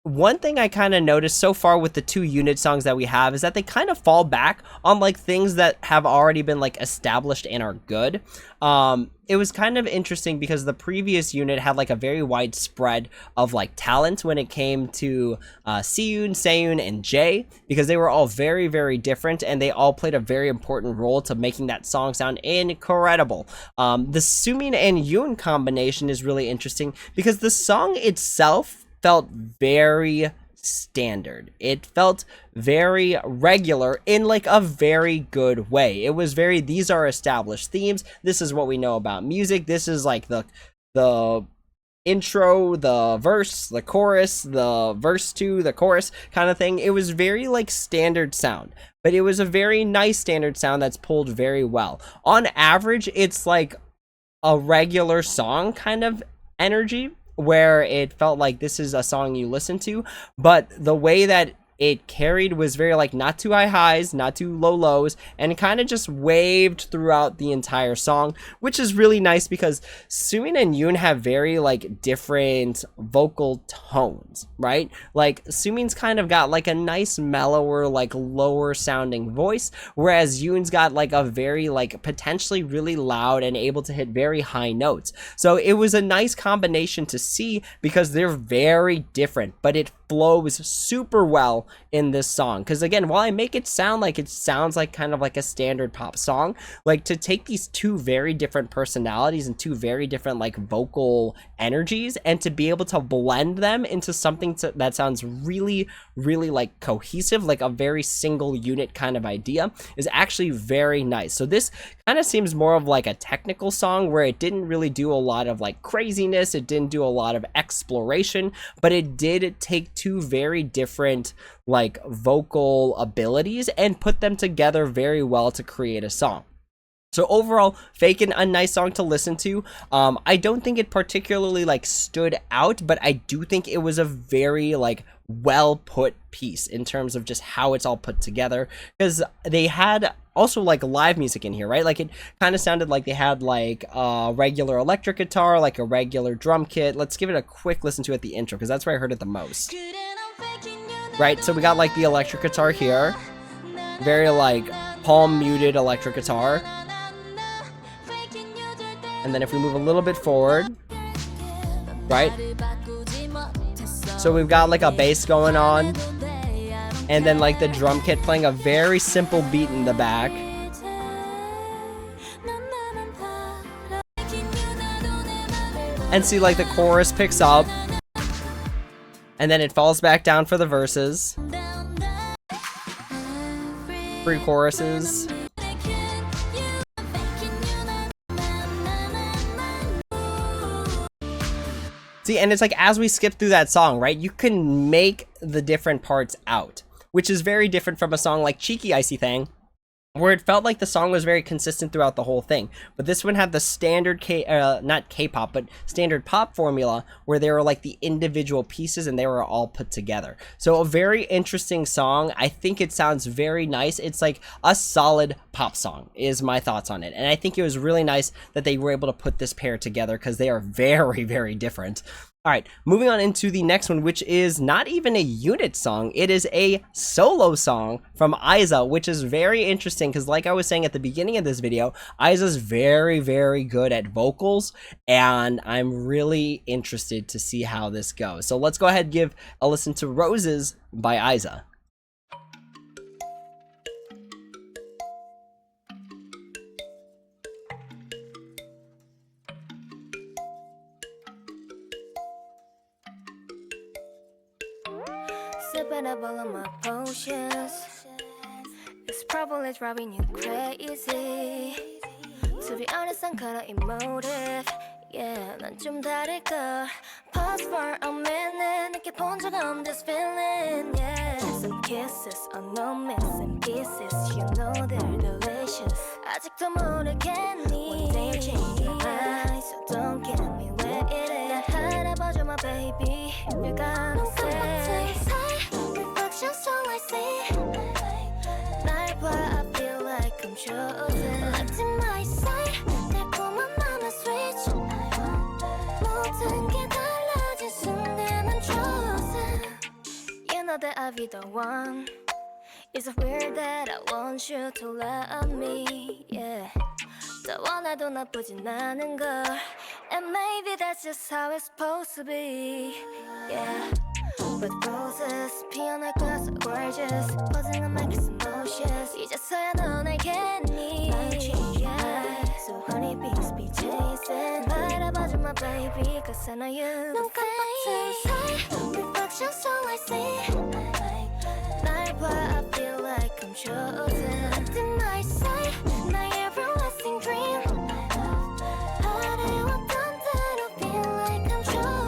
One thing I kind of noticed so far with the two unit songs that we have is that they kind of fall back on like things that have already been like established and are good. It was kind of interesting because the previous unit had like a very wide spread of like talent when it came to Sieun, Seeun, and Jae, because they were all very, very different and they all played a very important role to making that song sound incredible. The Sumin and Yoon combination is really interesting because the song itself felt very standard. It felt very regular in like a very good way. It was very, these are established themes. This is what we know about music. This is like the intro, the verse, the chorus, the verse 2, the chorus kind of thing. It was very like standard sound, but it was a very nice standard sound that's pulled very well. On average, it's like a regular song kind of energy where it felt like this is a song you listen to, but the way that it carried was very like not too high highs, not too low lows, and it kind of just waved throughout the entire song, which is really nice because Sumin and Yoon have very like different vocal tones, right? Like Sumin's kind of got like a nice mellower, like lower sounding voice, whereas Yoon's got like a very like potentially really loud and able to hit very high notes. So it was a nice combination to see because they're very different, but it flows super well in this song. Because again, while I make it sound like it sounds like kind of like a standard pop song, like to take these two very different personalities and two very different like vocal energies and to be able to blend them into something that sounds really like cohesive, like a very single unit kind of idea, is actually very nice. So this kind of seems more of like a technical song where it didn't really do a lot of like craziness, it didn't do a lot of exploration, but it did take two very different like vocal abilities and put them together very well to create a song. So overall, Fakin, a nice song to listen to. I don't think it particularly like stood out, but I do think it was a very like well put piece in terms of just how it's all put together, because they had also like live music in here, right? Like it kind of sounded like they had like a regular electric guitar, like a regular drum kit. Let's give it a quick listen to at the intro because that's where I heard it the most. Right, so we got like the electric guitar here, very like palm muted electric guitar. And then if we move a little bit forward, right? So we've got like a bass going on, and then like the drum kit playing a very simple beat in the back. And see like the chorus picks up, and then it falls back down for the verses. Pre-choruses. See, and it's like as we skip through that song, right, you can make the different parts out, which is very different from a song like Cheeky Icy Thang, where it felt like the song was very consistent throughout the whole thing. But this one had the standard not K-pop, but standard pop formula where they were like the individual pieces and they were all put together. So a very interesting song. I think it sounds very nice. It's like a solid pop song is my thoughts on it. And I think it was really nice that they were able to put this pair together because they are very different. All right, moving on into the next one, which is not even a unit song. It is a solo song from Aiza, which is very interesting because like I was saying at the beginning of this video, Aiza's very good at vocals, and I'm really interested to see how this goes. So let's go ahead and give a listen to Roses by Aiza. Sipping up all of my potions. It's probably driving you crazy. To be honest, I'm kinda emotive. Yeah, 난 좀 다를까. Pause for a minute. 느껴본 적 없는 this feeling. Yeah, some kisses, no missing pieces. You know they're delicious. 아직도 모르겠니? One day you change your mind, so don't get me waiting. 날 알아봐줘, my baby. You gotta say. Reflections all I see. 날 봐, I feel like I'm chosen. Left in my side, 달콤한 맘의 switch. 모든 게 달라진 순간 I'm chosen. You know that I'll be the one. Is it weird that I want you to love me? Yeah. 더 원해도 나쁘진 않은 걸. And maybe that's just how it's supposed to be. Yeah. But roses 피어날 거야 so gorgeous. Buzzing on my kiss emotions. 이제서야 넌 알겠니? I'm changing my so honey bees be chasing. 바라봐줘 my baby, cause I know you 눈 깜빡한 사이 reflections all I see. 날 봐, I feel like I'm chosen. Left in my side, 나의 everlasting dream. 아래왔던 대로 feel like I'm chosen.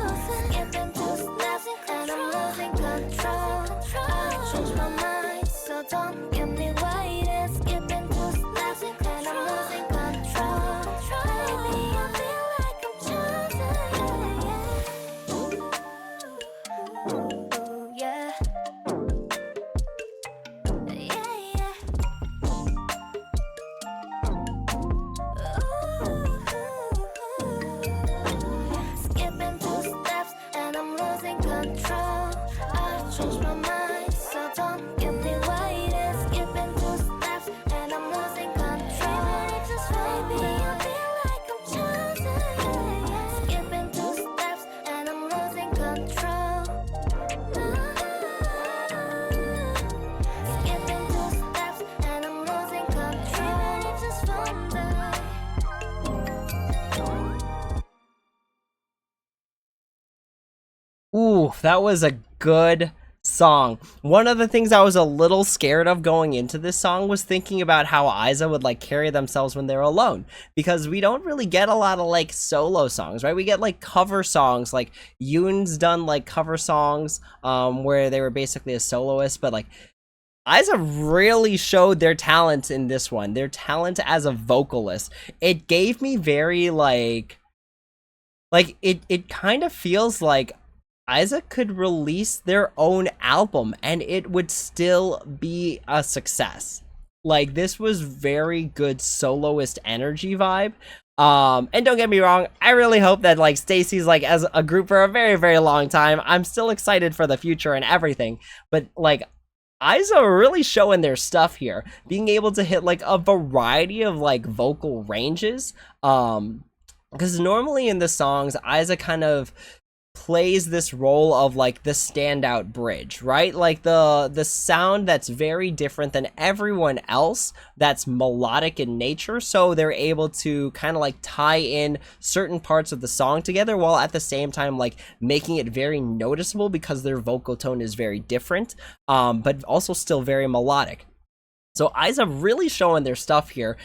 Ooh, that was a good song. One of the things I was a little scared of going into this song was thinking about how Aiza would like carry themselves when they're alone, because we don't really get a lot of like solo songs, right? We get like cover songs, like Yoon's done like cover songs where they were basically a soloist, but like Aiza really showed their talent in this one. Their talent as a vocalist. It gave me very it kind of feels like Isaac could release their own album and it would still be a success. Like, this was very good soloist energy vibe. And don't get me wrong, I really hope that like STAYC's like as a group for a very, very long time. I'm still excited for the future and everything, but like Aiza really showing their stuff here, being able to hit like a variety of like vocal ranges. Because normally in the songs, Aiza kind of plays this role of like the standout bridge, right? Like the sound that's very different than everyone else, that's melodic in nature, so they're able to kind of like tie in certain parts of the song together while at the same time like making it very noticeable because their vocal tone is very different, but also still very melodic. So Aiza really showing their stuff here.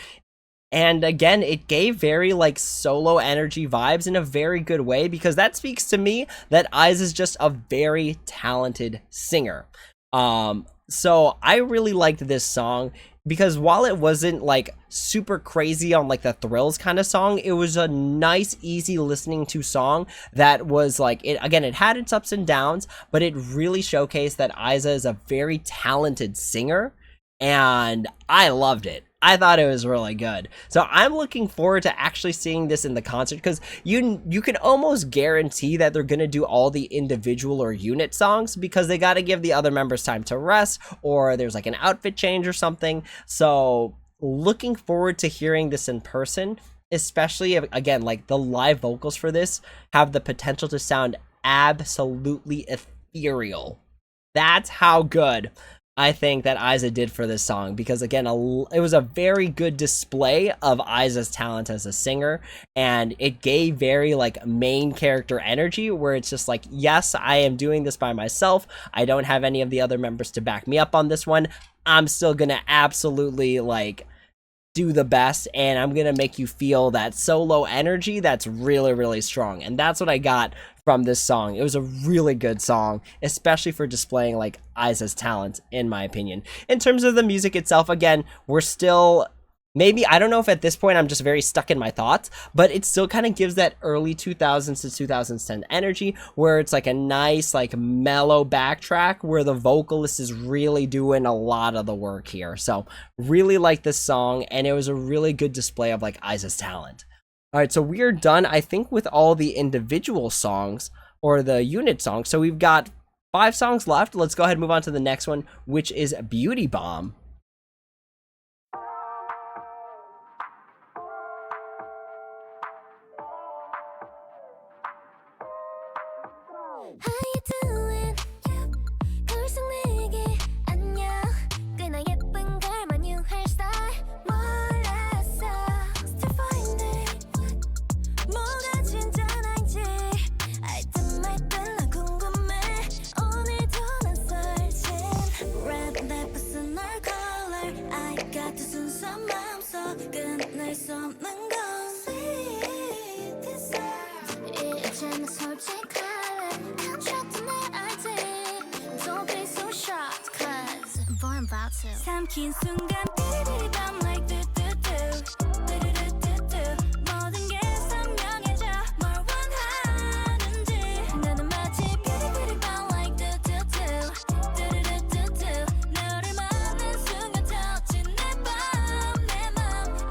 And again, it gave very like solo energy vibes in a very good way, because that speaks to me that Aiza is just a very talented singer. So I really liked this song because while it wasn't like super crazy on like the thrills kind of song, it was a nice, easy listening to song that was like, it again, it had its ups and downs, but it really showcased that Aiza is a very talented singer, and I loved it. I thought it was really good. So I'm looking forward to actually seeing this in the concert, because you can almost guarantee that they're going to do all the individual or unit songs, because they got to give the other members time to rest, or there's like an outfit change or something. So looking forward to hearing this in person, especially if, again, like the live vocals for this have the potential to sound absolutely ethereal. That's how good I think that Aiza did for this song, because again, it was a very good display of Aiza's talent as a singer, and it gave very like main character energy, where it's just like, yes, I am doing this by myself. I don't have any of the other members to back me up on this one. I'm still gonna absolutely like do the best, and I'm gonna make you feel that solo energy that's really, really strong. And that's what I got from this song. It was a really good song, especially for displaying like Aiza's talent, in my opinion. In terms of the music itself, again, we're still, maybe, I don't know if at this point I'm just very stuck in my thoughts, but it still kind of gives that early 2000s to 2010 energy, where it's like a nice like mellow backtrack where the vocalist is really doing a lot of the work here. So really like this song, and it was a really good display of like Aiza's talent. All right, so we're done, I think, with all the individual songs or the unit songs. So we've got 5 songs left. Let's go ahead and move on to the next one, which is Beauty Bomb. 삼킨 순간 비리비밤 like do 모든 게 선명해져 뭘 원하는지 나는 마치 비리비밤 like do 너를 만난 순간 터진 내맘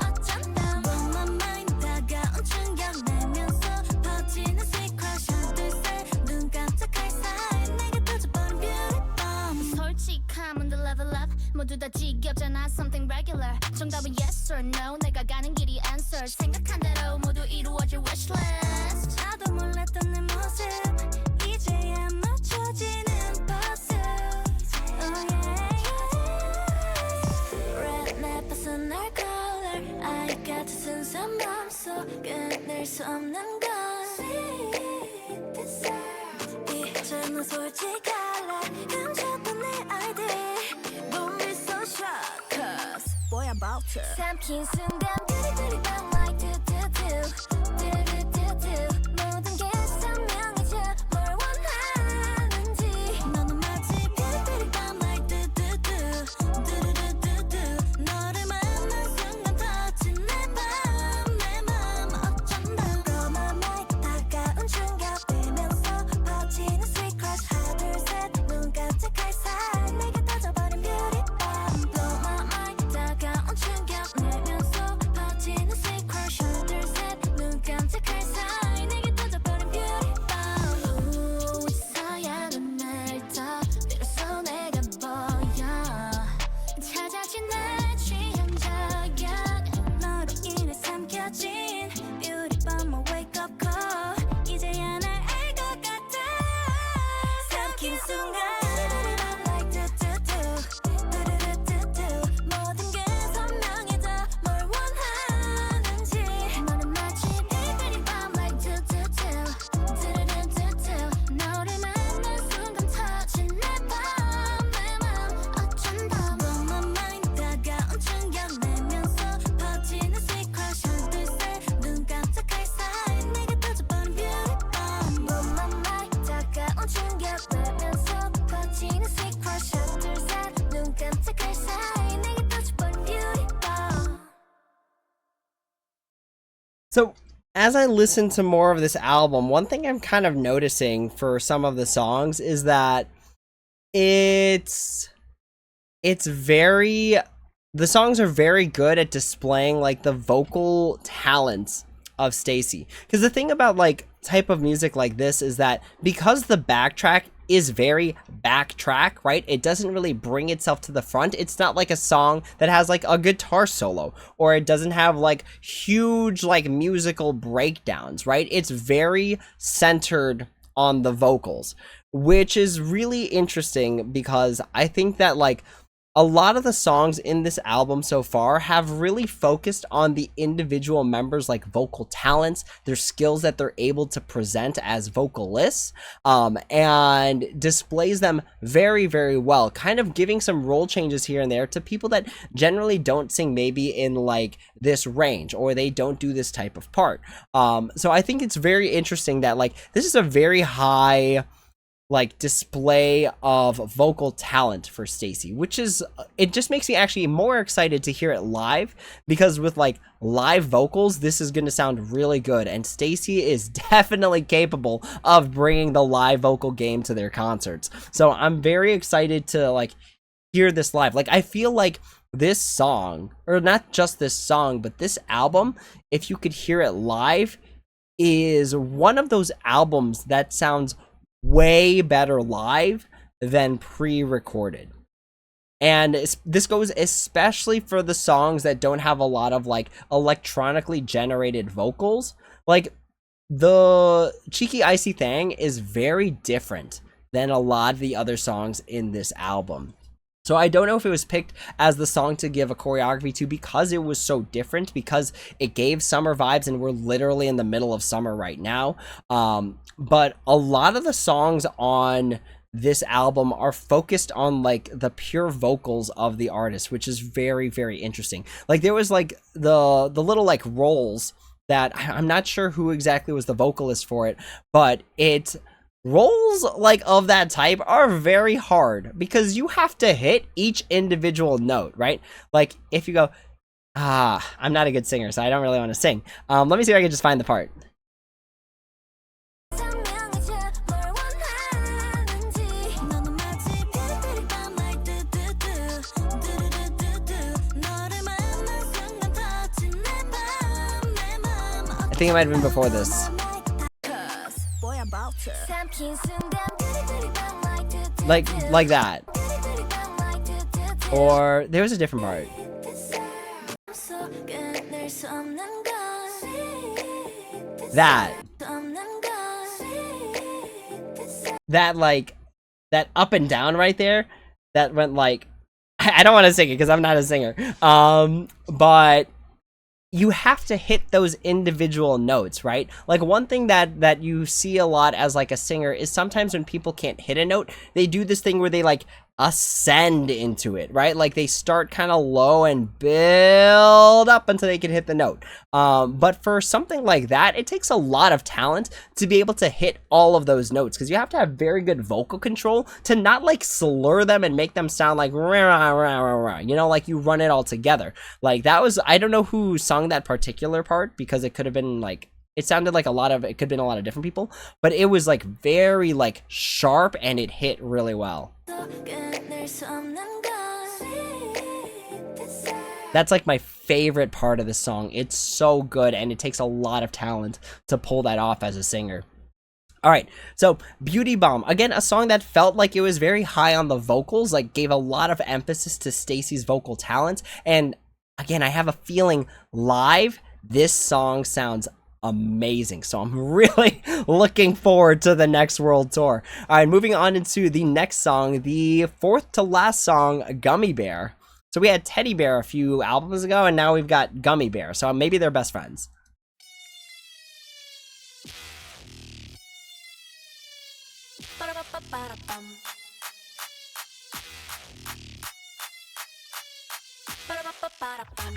어쩐다 Blow my mind 다가온 충격 내면서 퍼지는 secret shot 둘셋 눈 깜짝할 사이 내게 터져버린 beauty bomb 솔직함은 the level up 모두 다 지겹잖아 something regular 정답은 yes or no 내가 가는 길이 answer 생각한 대로 모두 이루어질 wishlist 나도 몰랐던 내 모습 이제야 맞춰지는 pursuit oh yeah red 내 personal color I got 순수한 맘속 끊을 수 없는 건 sweet dessert 솔직할래 훔쳤던 내 아이디 Don't be so shocked Cause boy about to 삼킨 순간 뚜리뚜리 밤 like do 모든 게 선명해져 뭘 원하는지 너는 마치 뚜리뚜리 밤 like do 너를 만난 순간 터진 내맘 어쩐다 너만 나의 다가온 충격 빼면서 퍼지는 sweet crush 하나 둘셋 눈 깜짝할 사이 내게 터져버린 beauty bomb Blow my mind 다가온 충격 내면서 퍼지는 sweet crush 하나 둘셋 눈 깜짝할 사이 내게 터져버린 beauty bomb 있어야 넌 날 더 비로소 내가 보여 찾아진 내 취향 저격 너로 인해 삼켜진 beauty bomb my wake up call 이제야 날 알 것 같아 삼킨 순간 like 모든 게 선명해져 뭘 원하는지 너는 마치 삐삐리 밤 like 너를 만난 순간 터진 내맘 어쩐다 Blow my mind 다가온 충격 내면서 퍼지는 sweet crush 하나 둘셋 눈 깜짝할 사이 내게 터져버린 beauty bomb Blow my mind 다가온 충격 내면서 퍼지는 sweet crush 하나 둘셋 눈 깜짝할 사이 내게 터져버린 beauty bomb So, as I listen to more of this album, one thing I'm kind of noticing for some of the songs is that it's very, the songs are very good at displaying like the vocal talents of STAYC. Because the thing about like type of music like this is that because the backtrack is very backtrack, right? It doesn't really bring itself to the front. It's not like a song that has like a guitar solo, or it doesn't have like huge like musical breakdowns, right? It's very centered on the vocals, which is really interesting because I think that like a lot of the songs in this album so far have really focused on the individual members' like vocal talents, their skills that they're able to present as vocalists, and displays them very, very well, kind of giving some role changes here and there to people that generally don't sing maybe in like this range, or they don't do this type of part. So I think it's very interesting that like this is a very high like display of vocal talent for STAYC, which is, it just makes me actually more excited to hear it live, because with like live vocals this is going to sound really good, and STAYC is definitely capable of bringing the live vocal game to their concerts. So I'm very excited to like hear this live. Like I feel like this song, or not just this song, but this album, if you could hear it live, is one of those albums that sounds way better live than pre-recorded. And this goes especially for the songs that don't have a lot of like electronically generated vocals. Like the Cheeky Icy Thang is very different than a lot of the other songs in this album. So I don't know if it was picked as the song to give a choreography to because it was so different, because it gave summer vibes and we're literally in the middle of summer right now. But a lot of the songs on this album are focused on like the pure vocals of the artist, which is very, very interesting. Like there was like the little like rolls that I'm not sure who exactly was the vocalist for it, but it roles like of that type are very hard because you have to hit each individual note, right? Like if you go, I'm not a good singer, so I don't really want to sing. Let me see if I can just find the part. I think it might have been before this. Like that. Or there was a different part. That like that up and down right there, that went like, I don't want to sing it because I'm not a singer. But you have to hit those individual notes, right? Like one thing that you see a lot as like a singer is sometimes when people can't hit a note, they do this thing where they like ascend into it, right? Like they start kind of low and build up until they can hit the note. But for something like that, it takes a lot of talent to be able to hit all of those notes, because you have to have very good vocal control to not like slur them and make them sound like rah, rah, rah, rah, you know, like you run it all together. Like that was, I don't know who sung that particular part, because it could have been like, it sounded like it could have been a lot of different people, but it was like very like sharp and it hit really well. That's like my favorite part of the song. It's so good, and it takes a lot of talent to pull that off as a singer. All right, so Beauty Bomb, again, a song that felt like it was very high on the vocals, like gave a lot of emphasis to STAYC's vocal talent. And again, I have a feeling live, this song sounds amazing. So I'm really looking forward to the next world tour. All right, moving on into the next song, the fourth to last song, Gummy Bear. So we had Teddy Bear a few albums ago, and now we've got Gummy Bear. So maybe they're best friends.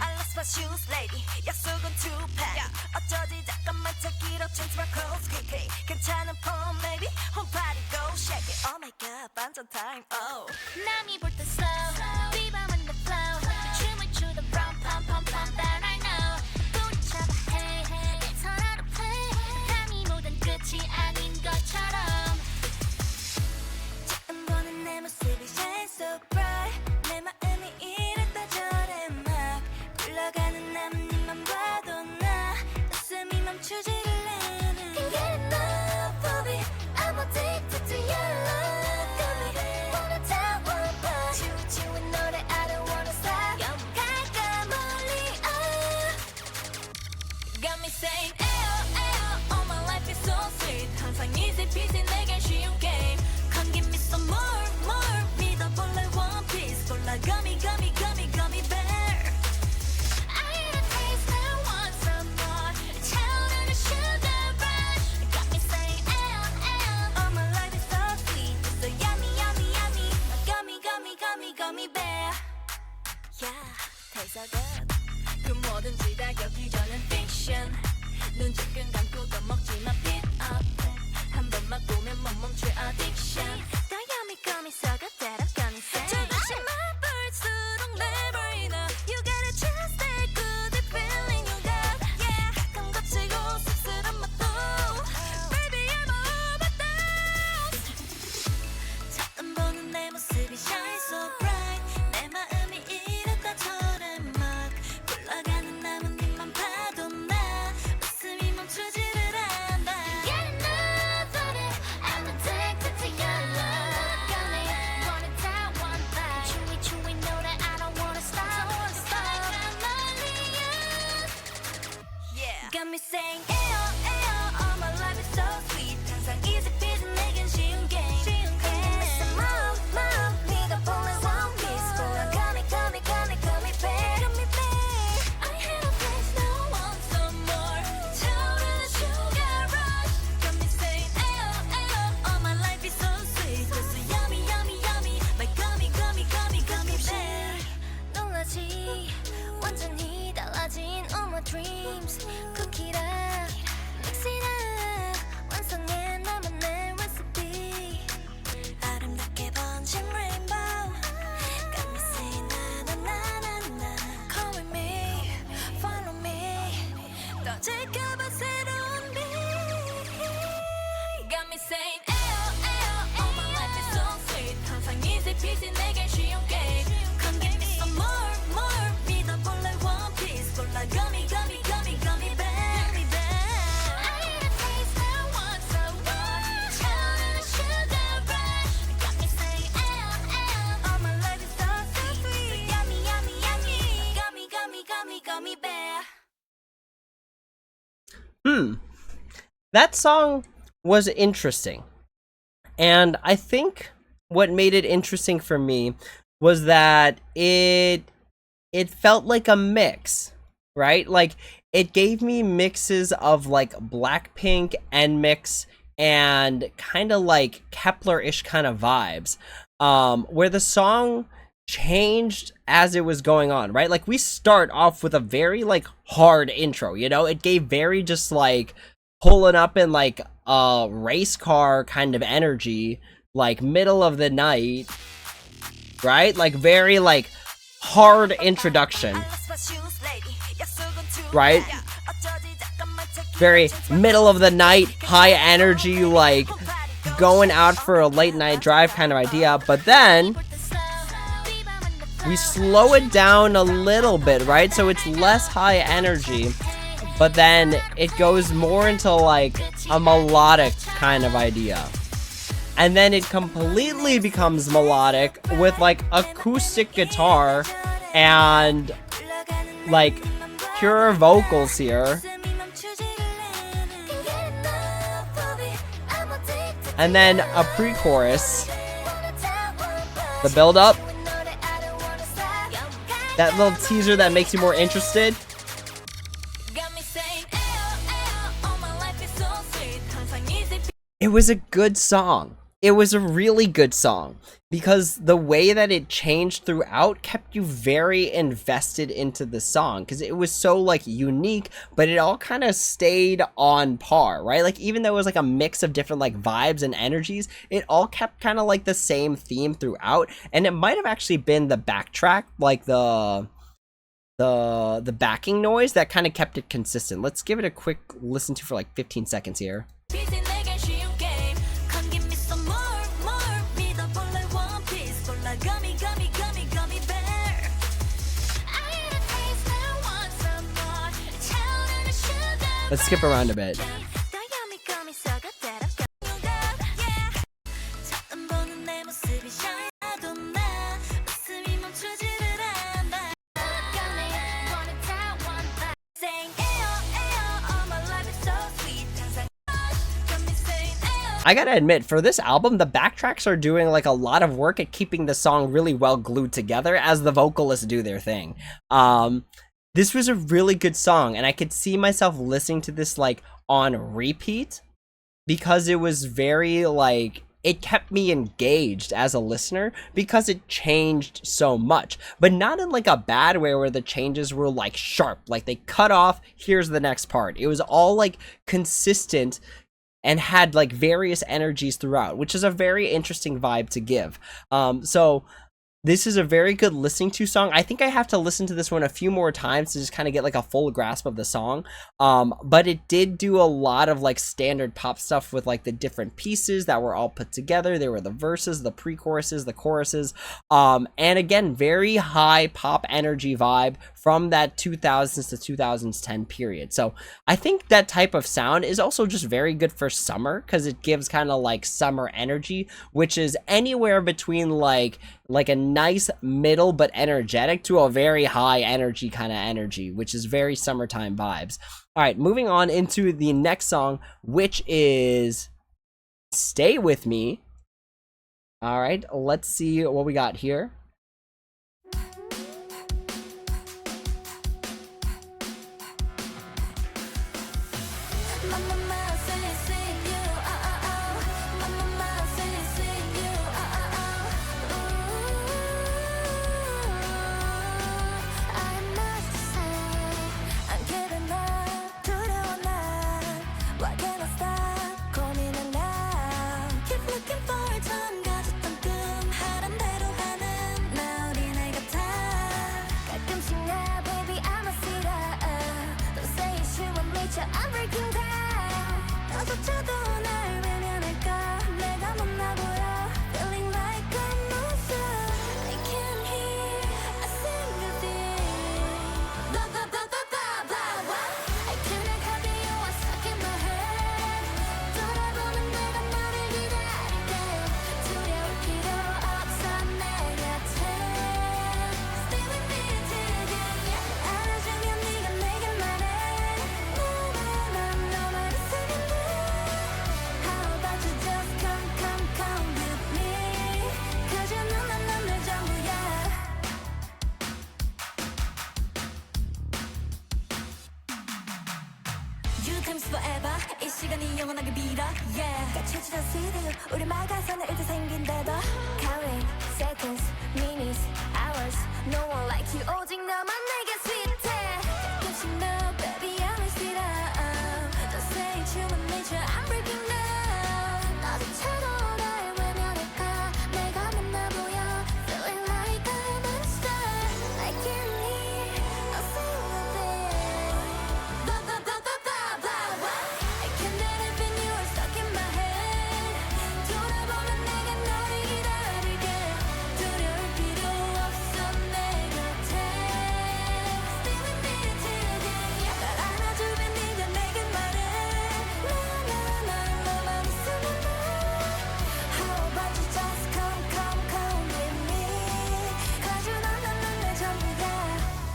I lost my shoes lady 약속은 2pack 어쩌지 잠깐만 take it up change my clothes quickly 괜찮은 폼 maybe home party go shake it oh my god 반전 time oh 남이 볼 때 slow 비밤은 the flow 춤을 추던 rom pom pom pom that I know 부딪혀봐 hey hey turn out to play 감히 모든 끝이 아닌 것처럼 지금 보는 내 모습이 shine so bright 내 마음이 이랬다 저래 막 굴러가는 나뭇잎만 봐도 나 웃음이 멈추지를 않아 Can't get enough of it I'm addicted to your love wanna tell one but 치우치운 노래 I don't wanna stop 갈까 멀리 Got me saying 에어 에어 all my life is so sweet 항상 easy peasy 내겐 쉬운 게임 Come give me some more more 믿어볼래 one piece 골라 gummy gummy gummy gummy bear I need a taste I want some more 차오르는 sugar rush Got me saying all my life is so sweet It's so yummy yummy yummy gummy gummy gummy gummy bear Yeah tastes so good 그 뭐든지 다 겪기 전엔 fiction 눈 조금 감고도 먹지마 beat up 한 번만 보면 못 멈출 addiction 더 yummy gummy 썩어 때려 gummy say 조금씩 맛볼수록 never enough You gotta trust that good feeling you got Yeah 가끔 거치고 씁쓸한 맛도 Baby I'm overdosed 처음 보는 내 모습이 shine so bright 내 마음이 이랬다 저래 막 굴러가는 나뭇잎만 봐도 나 웃음이 멈추지를 않아 Get enough of it I'm addicted to your love Got me wanna die one bite chewy chewy know that I don't wanna stop Yeah Got me saying 에어 에어 all my life is so sweet 항상 easy peasy 내겐 쉬운 game Come some more more 믿어볼래 one piece 골라 gummy gummy gummy gummy bear Gummy bear I had a place now I want some more 차오르는 sugar rush Got me saying 에어 에어 all my life is so sweet Just so yummy yummy yummy my gummy gummy gummy gummy bear 놀라지 완전히 달라진 all my dreams 쿠키랑 믹스랑 완성해 나만의 recipe 아름답게 번진 rainbow Got me saying 나나나나나 Come with me, follow me 더 지켜봐 새로운 빛 Got me saying 에어 에어 all my life is so sweet 항상 easy peasy 내겐 쉬운 게임 Come give me some more more 믿어볼래 one piece 골라 gummy gummy gummy gummy bear I need a taste I want some more 차오르는 sugar rush Got me saying all my life is so sweet So yummy yummy yummy gummy gummy gummy gummy bear That song was interesting. And I think what made it interesting for me was that it felt like a mix right? Like it gave me mixes of like Blackpink, NMIX, and kind of like Kepler-ish kind of vibes, where the song changed as it was going on, right? Like we start off with a very like hard intro, you know? It gave very just like pulling up in like a race car kind of energy, like middle of the night, right? Like very like hard introduction, right? Very middle of the night, high energy, like going out for a late night drive kind of idea. But then we slow it down a little bit, right? So it's less high energy, but then it goes more into like a melodic kind of idea. And then it completely becomes melodic with like acoustic guitar and like pure vocals here. And then a pre-chorus, the build-up, that little teaser that makes you more interested. It was a good song. It was a really good song because the way that it changed throughout kept you very invested into the song because it was so like unique, but it all kind of stayed on par, right? Like even though it was like a mix of different like vibes and energies, it all kept kind of like the same theme throughout. And it might have actually been the backtrack, like the backing noise that kind of kept it consistent. Let's give it a quick listen to for like 15 seconds here. Let's skip around a bit. I gotta admit, for this album, the backtracks are doing like a lot of work at keeping the song really well glued together as the vocalists do their thing. This was a really good song, and I could see myself listening to this like on repeat because it was very like, it kept me engaged as a listener because it changed so much, but not in like a bad way where the changes were like sharp, like they cut off, here's the next part. It was all like consistent and had like various energies throughout, which is a very interesting vibe to give. So this is a very good listening to song. I think I have to listen to this one a few more times to just kind of get like a full grasp of the song. But it did do a lot of like standard pop stuff with like the different pieces that were all put together. There were the verses, the pre-choruses, the choruses. And again, very high pop energy vibe from that 2000s to 2010 period. So I think that type of sound is also just very good for summer because it gives kind of like summer energy, which is anywhere between like a nice middle but energetic to a very high energy kind of energy, which is very summertime vibes. All right, moving on into the next song, which is Stay With Me. All right, let's see what we got here. 싫어 yeah 까칠한 시류 우리 막아서는 일도 생긴데도 Counting seconds, minutes, hours No one like you 오직 너만 내게 sweet해 가끔씩 너 baby I'm 싫어 Don't say it's human nature I'm breaking down 너조차도 날 외면할까 내가 만나 보여 Feeling like I'm a monster I can't leave I'll say one thing Blah blah blah blah blah blah blah I can't let it you are stuck in my head 돌아보면 내가 너를 기다릴게 두려울 필요 없어 내 곁에 Stay with me till the end 날 안아주면 네가 내게 말해 나나나 너만 있으면 돼 How about you just come come come with me Cause you know 넌내 전부야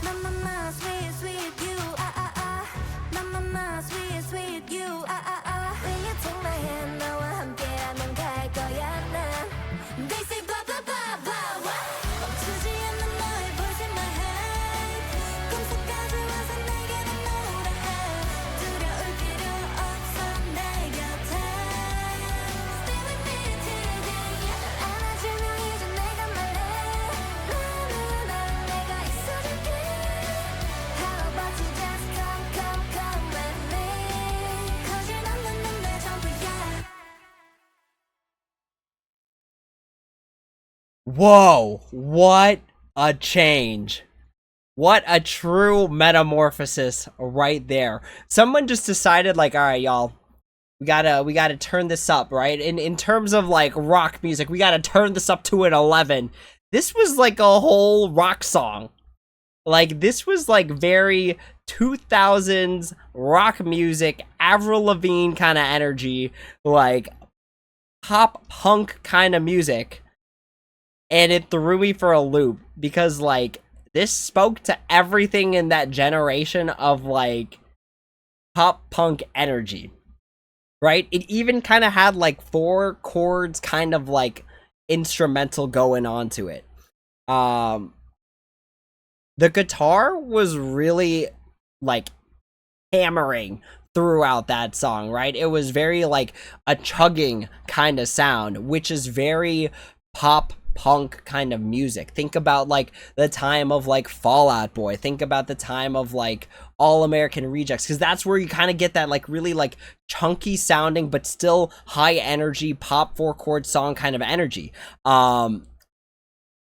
My sweet sweet you My sweet sweet you Will you take my hand 너와 함께라면 갈 거야 난 They say blah blah blah blah what 멈추지 않는 너의 voice in my head 꿈속까지 와서 내게는 노래해 두려울 필요 없어 내 곁에 Stay with me till the end 날 안아주면 이제 내가 말해 나는 내가 있어줄게 How about you just come come come with me Cause you know 넌내 전부야 Whoa, what a change. What a true metamorphosis right there. Someone just decided like, all right, y'all, we gotta turn this up, right? In terms of like rock music, we gotta turn this up to an 11. This was like a whole rock song. Like this was like very 2000s rock music, Avril Lavigne kind of energy, like pop punk kind of music. And it threw me for a loop because like this spoke to everything in that generation of like pop punk energy, right? It even kind of had like 4 chords kind of like instrumental going on to it. The guitar was really like hammering throughout that song, right? It was very like a chugging kind of sound, which is very pop punk kind of music. Think about like the time of like Fall Out Boy. Think about the time of like All American Rejects, because that's where you kind of get that like really like chunky sounding but still high energy pop 4-chord song kind of energy.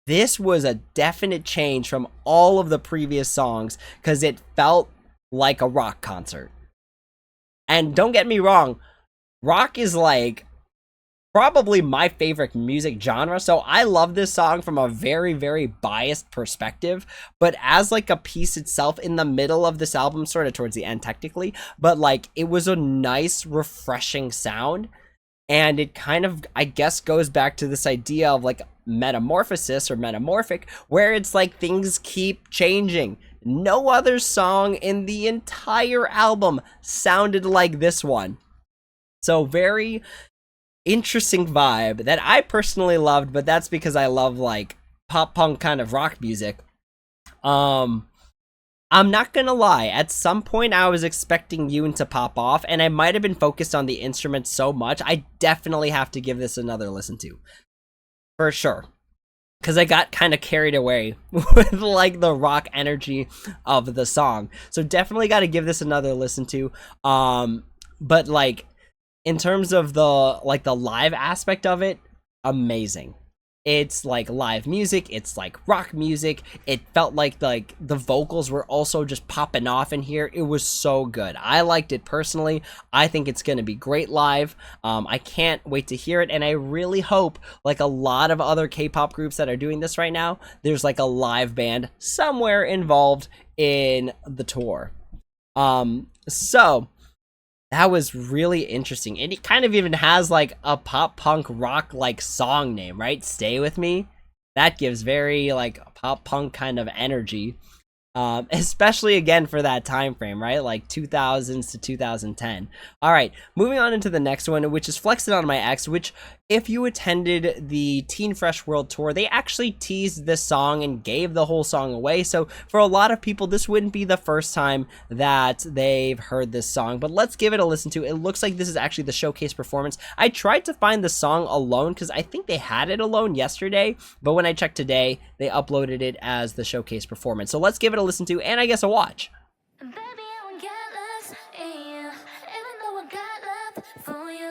This was a definite change from all of the previous songs because it felt like a rock concert. And don't get me wrong, rock is like probably my favorite music genre, so I love this song from a very, very biased perspective, but as like a piece itself in the middle of this album, sort of towards the end technically, but like it was a nice, refreshing sound, and it kind of, I guess, goes back to this idea of like metamorphosis or metamorphic, where it's like things keep changing. No other song in the entire album sounded like this one. So very interesting vibe that I personally loved, but that's because I love like pop punk kind of rock music. I'm not gonna lie, at some point I was expecting Yoon to pop off, and I might have been focused on the instruments so much. I definitely have to give this another listen to, for sure, because I got kind of carried away with like the rock energy of the song. So definitely got to give this another listen to. But like in terms of the like the live aspect of it, amazing. It's like live music, it's like rock music. It felt like the vocals were also just popping off in here. It was so good. I liked it personally. I think it's going to be great live. I can't wait to hear it, and I really hope, like a lot of other K-pop groups that are doing this right now, there's like a live band somewhere involved in the tour. So that was really interesting. And it kind of even has like a pop punk rock like song name, right? Stay With Me. That gives very like pop punk kind of energy. Especially again for that time frame, right? Like 2000s to 2010. All right, moving on into the next one, which is Flex It On My Ex, which if you attended the Teen Fresh World Tour, they actually teased this song and gave the whole song away. So for a lot of people, this wouldn't be the first time that they've heard this song, but let's give it a listen to. It looks like this is actually the showcase performance. I tried to find the song alone because I think they had it alone yesterday, but when I checked today, they uploaded it as the showcase performance. So let's give it a listen to, and I guess a watch. Baby, I won't get lost in you, even though I got love for you.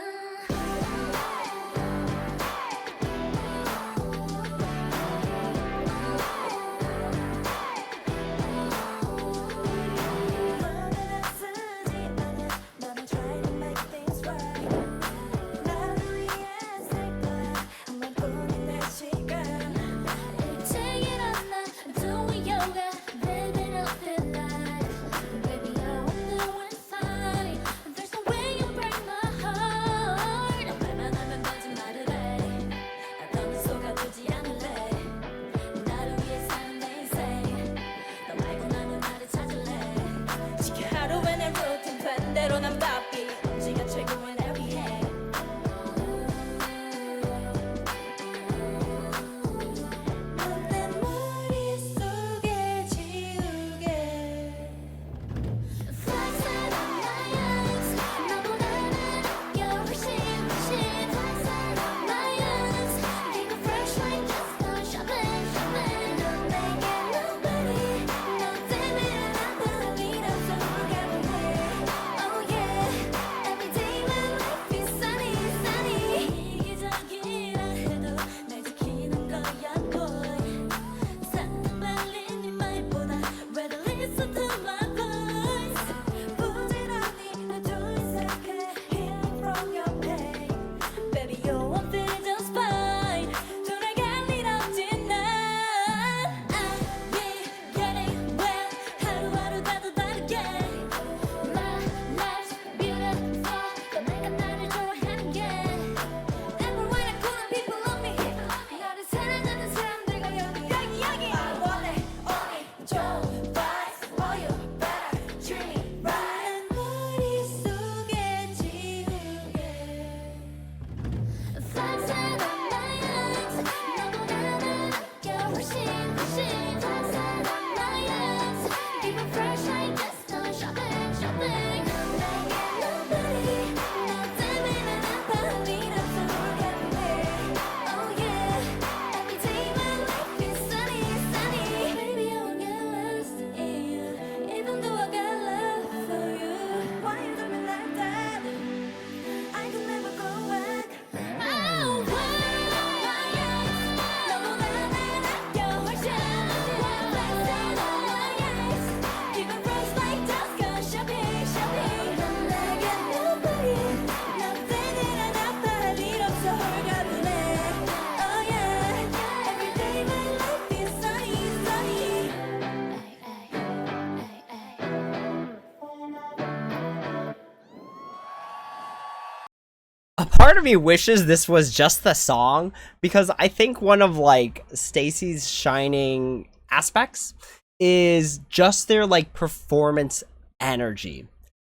A part of me wishes this was just the song, because I think one of like STAYC's shining aspects is just their like performance energy,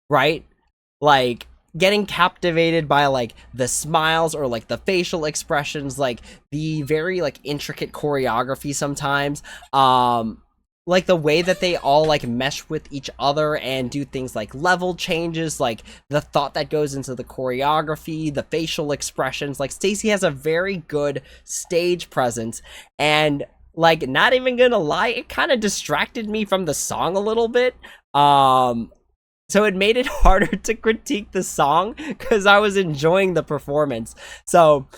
right? Like getting captivated by like the smiles or like the facial expressions, like the very like intricate choreography sometimes. Like the way that they all like mesh with each other and do things like level changes, like the thought that goes into the choreography, the facial expressions. Like STAYC has a very good stage presence, and like not even gonna lie, it kind of distracted me from the song a little bit. So it made it harder to critique the song because I was enjoying the performance. So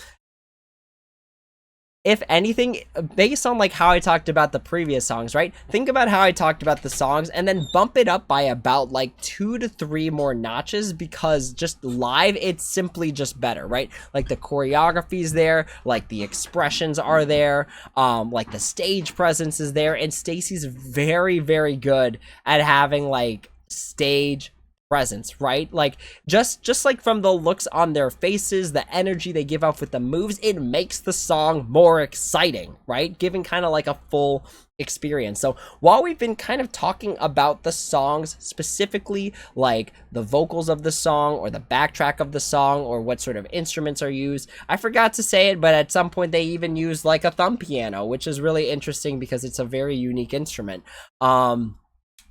if anything, based on like how I talked about the previous songs, right? Think about how I talked about the songs and then bump it up by about like 2 to 3 more notches, because just live, it's simply just better, right? Like the choreography's there, like the expressions are there, like the stage presence is there, and STAYC's very, very good at having like stage presence, right? Like just like from the looks on their faces, the energy they give off with the moves, it makes the song more exciting, right? Giving kind of like a full experience. So while we've been kind of talking about the songs specifically, like the vocals of the song or the backtrack of the song or what sort of instruments are used, I forgot to say it, but at some point they even use like a thumb piano, which is really interesting because it's a very unique instrument.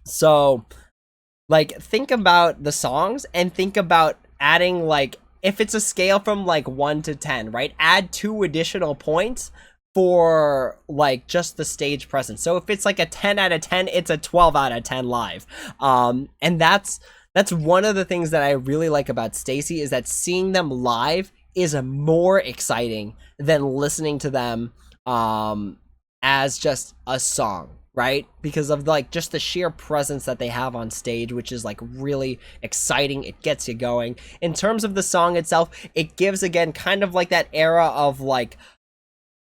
So like think about the songs and think about adding, like, if it's a scale from like 1 to 10, right? Add 2 additional points for like just the stage presence. So if it's like a 10 out of 10, it's a 12 out of 10 live. And that's one of the things that I really like about STAYC, is that seeing them live is more exciting than listening to them as just a song, right? Because of like just the sheer presence that they have on stage, which is like really exciting. It gets you going. In terms of the song itself, it gives again kind of like that era of like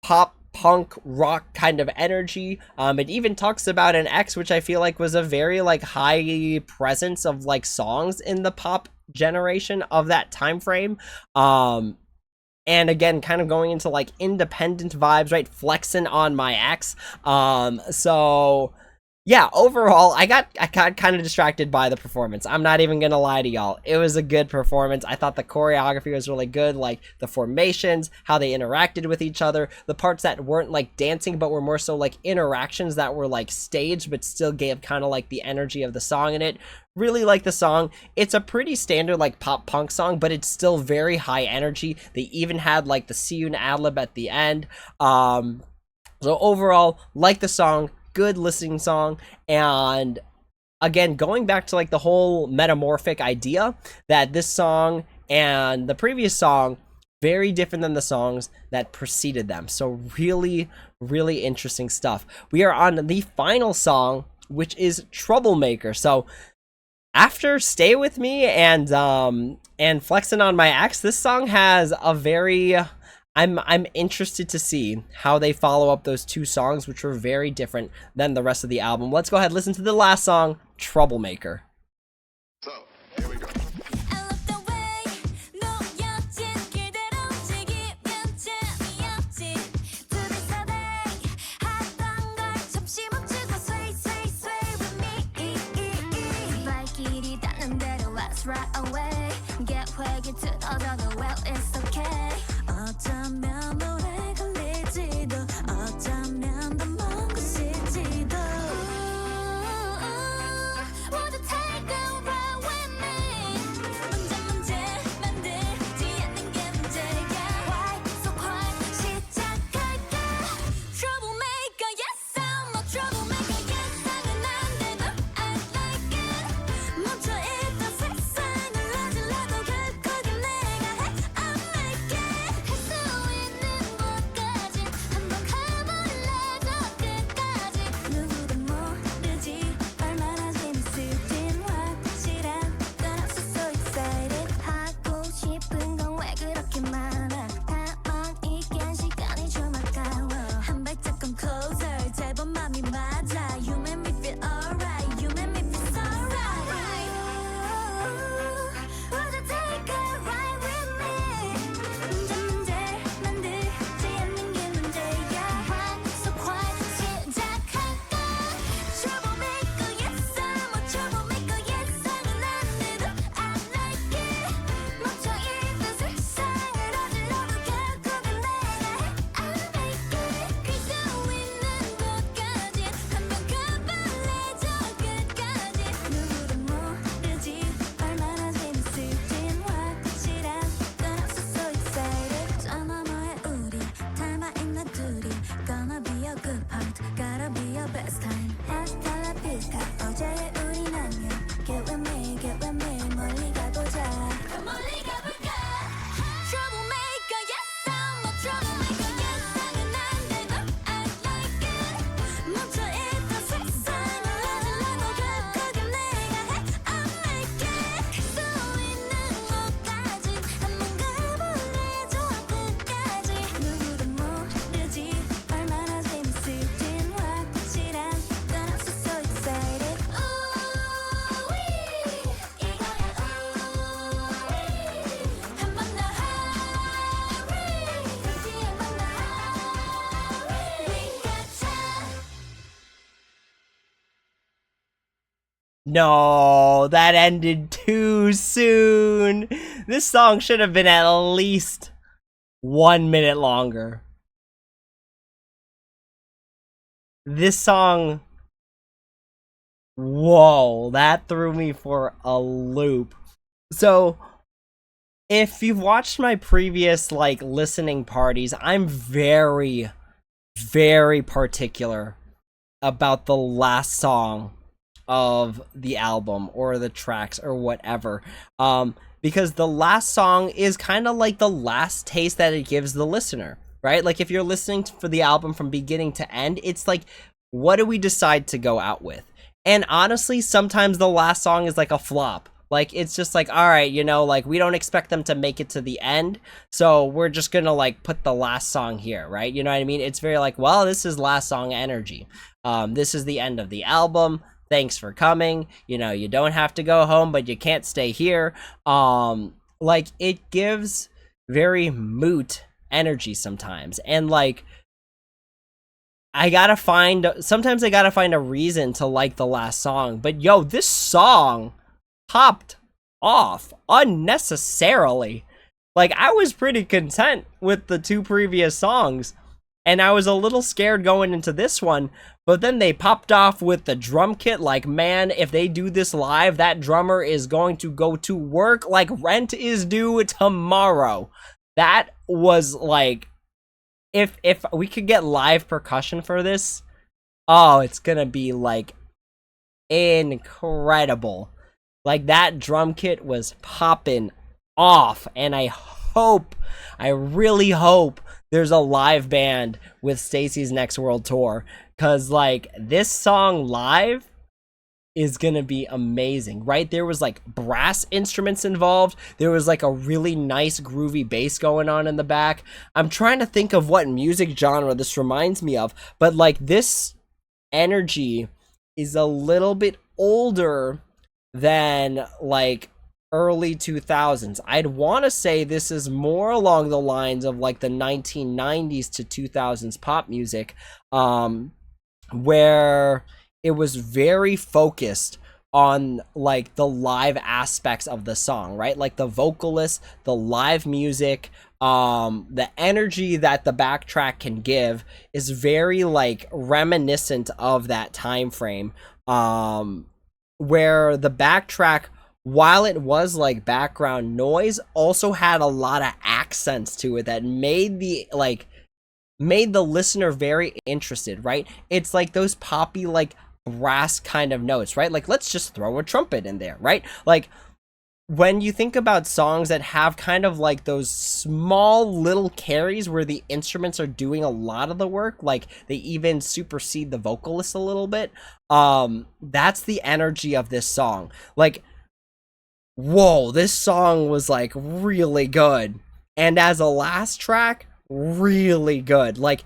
pop punk rock kind of energy. It even talks about an X, which I feel like was a very like high presence of like songs in the pop generation of that time frame. And again, kind of going into like independent vibes, right? Flexing on my ex. So yeah, overall, I got kind of distracted by the performance. I'm not even gonna lie to y'all. It was a good performance. I thought the choreography was really good, like the formations, how they interacted with each other, the parts that weren't like dancing, but were more so like interactions that were like staged, but still gave kind of like the energy of the song in it. Really like the song. It's a pretty standard like pop punk song, but it's still very high energy. They even had like the Seeun ad-lib at the end. So overall, like the song, good listening song. And again, going back to like the whole Metamorphic idea, that this song and the previous song very different than the songs that preceded them. So really interesting stuff. We are on the final song, which is Troublemaker. So after Stay With Me and Flexing on My Ex, this song has a very I'm interested to see how they follow up those 2 songs, which were very different than the rest of the album. Let's go ahead and listen to the last song, Troublemaker. So, here we go. Right away. Get where you took all the well, it's okay. 어쩌면 노래 걸리지도 어쩌면 더 먼 곳일지도. Would you take a ride with me? 문제 만들지 않는 게 문제야. Why so quiet? 시작할까? Troublemaker, yes I'm a troublemaker. 예상은 안 돼도 I like it. 멈춰 있던 세상을 어질러도 결국은 내가 해. No, that ended too soon. This song should have been at least 1 minute longer. This song, whoa, that threw me for a loop. So, if you've watched my previous, like, listening parties, I'm very, very particular about the last song of the album or the tracks or whatever. Because the last song is kind of like the last taste that it gives the listener, right? Like if you're listening for the album from beginning to end, it's like, what do we decide to go out with? And honestly, sometimes the last song is like a flop. Like, it's just like, all right, you know, like, we don't expect them to make it to the end, so we're just gonna, like, put the last song here, right? You know what I mean? It's very like, well, this is last song energy. This is the end of the album. Thanks for coming. You know, you don't have to go home, but you can't stay here. Like, it gives very moot energy sometimes. And, like, sometimes I gotta find a reason to like the last song. But, yo, this song popped off unnecessarily. Like, I was pretty content with the two previous songs, and I was a little scared going into this one, but then they popped off with the drum kit. Like, man, if they do this live, that drummer is going to go to work like rent is due tomorrow. That was like, if we could get live percussion for this, oh, it's gonna be like incredible. Like, that drum kit was popping off, and I really hope there's a live band with STAYC's next world tour, because, like, this song live is gonna be amazing, right? There was, like, brass instruments involved. There was, like, a really nice groovy bass going on in the back. I'm trying to think of what music genre this reminds me of, but, like, this energy is a little bit older than, like, early 2000s. I'd want to say this is more along the lines of, like, the 1990s to 2000s pop music, where it was very focused on, like, the live aspects of the song, right? Like the vocalists, the live music, the energy that the backtrack can give is very, like, reminiscent of that time frame, where the backtrack, while it was like background noise, also had a lot of accents to it that made the listener very interested, right? It's like those poppy, like, brass kind of notes, right? Like, let's just throw a trumpet in there, right? Like, when you think about songs that have kind of like those small little carries where the instruments are doing a lot of the work, like they even supersede the vocalist a little bit, that's the energy of this song. Like, whoa, this song was, like, really good. And as a last track, really good. Like,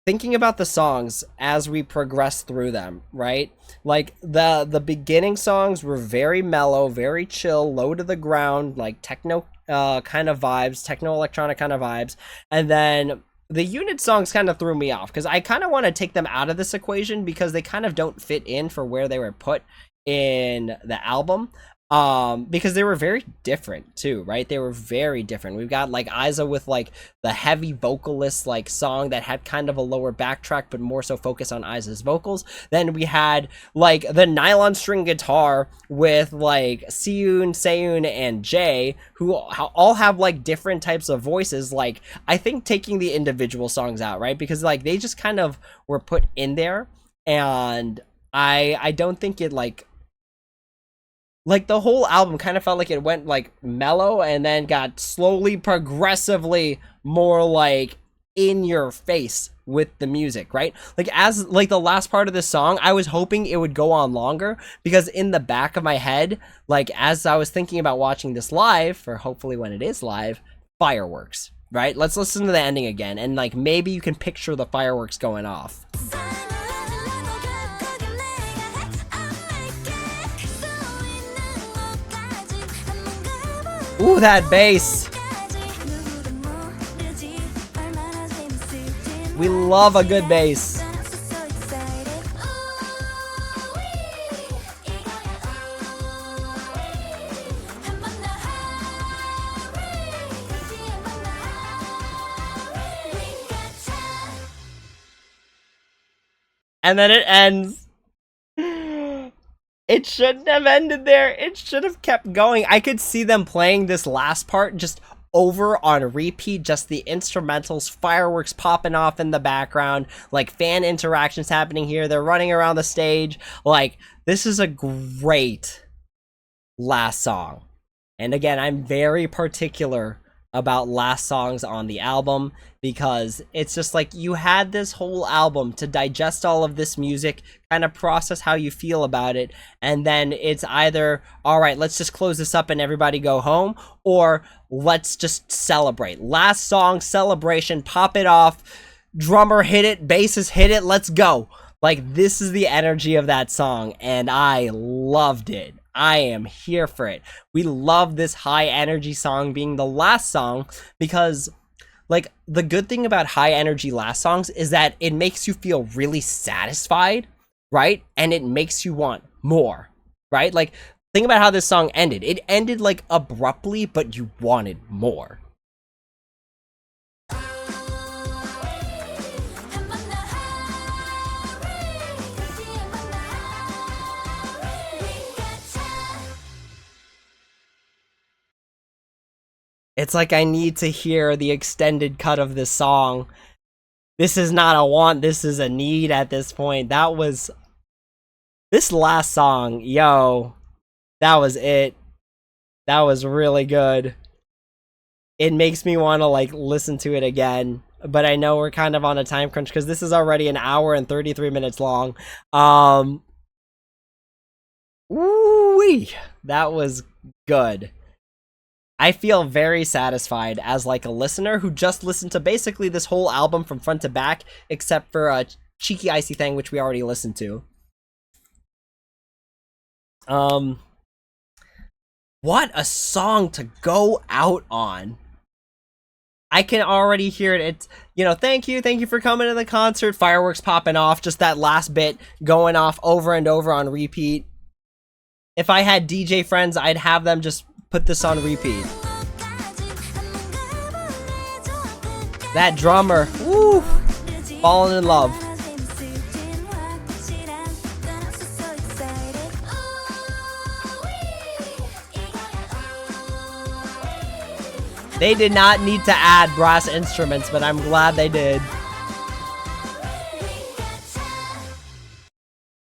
thinking about the songs as we progress through them, right? Like, the beginning songs were very mellow, very chill, low to the ground, like techno kind of vibes, techno electronic kind of vibes. And then the unit songs kind of threw me off, because I kind of want to take them out of this equation because they kind of don't fit in for where they were put in the album. Because they were very different too, right? They were very different. We've got, like, Aiza with, like, the heavy vocalist, like, song that had kind of a lower backtrack but more so focused on Aiza's vocals. Then we had, like, the nylon string guitar with, like, Seeun, and Jae, who all have, like, different types of voices. Like, I think taking the individual songs out, right? Because, like, they just kind of were put in there, and I don't think it, like, the whole album kind of felt like it went, like, mellow and then got slowly, progressively more, like, in your face with the music, right? Like, as, like, the last part of this song, I was hoping it would go on longer, because in the back of my head, like, as I was thinking about watching this live, for hopefully when it is live, fireworks, right? Let's listen to the ending again, and, like, maybe you can picture the fireworks going off. Ooh, that bass. We love a good bass. And then it ends. It shouldn't have ended there. It should have kept going. I could see them playing this last part just over on repeat, just the instrumentals, fireworks popping off in the background, like fan interactions happening here. They're running around the stage. Like, this is a great last song. And again, I'm very particular about last songs on the album because it's just like you had this whole album to digest all of this music, kind of process how you feel about it, and then it's either, all right, let's just close this up and everybody go home, or let's just celebrate. Last song, celebration, pop it off, drummer hit it, bassist hit it, let's go. Like, this is the energy of that song, and I loved it. I am here for it. We love this high energy song being the last song because, like, the good thing about high energy last songs is that it makes you feel really satisfied, right? And it makes you want more, right? Like, think about how this song ended. It ended, like, abruptly, but you wanted more. It's like I need to hear the extended cut of this song. This is not a want, this is a need at this point. This last song, yo, that was it. That was really good. It makes me want to, like, listen to it again. But I know we're kind of on a time crunch because this is already an hour and 33 minutes long. Ooh-wee, that was good. I feel very satisfied as, like, a listener who just listened to basically this whole album from front to back, except for Cheeky Icy Thing, which we already listened to. What a song to go out on. I can already hear it. It's, you know, thank you for coming to the concert. Fireworks popping off, just that last bit going off over and over on repeat. If I had DJ friends, I'd have them just put this on repeat. That drummer, woo, falling in love. They did not need to add brass instruments, but I'm glad they did.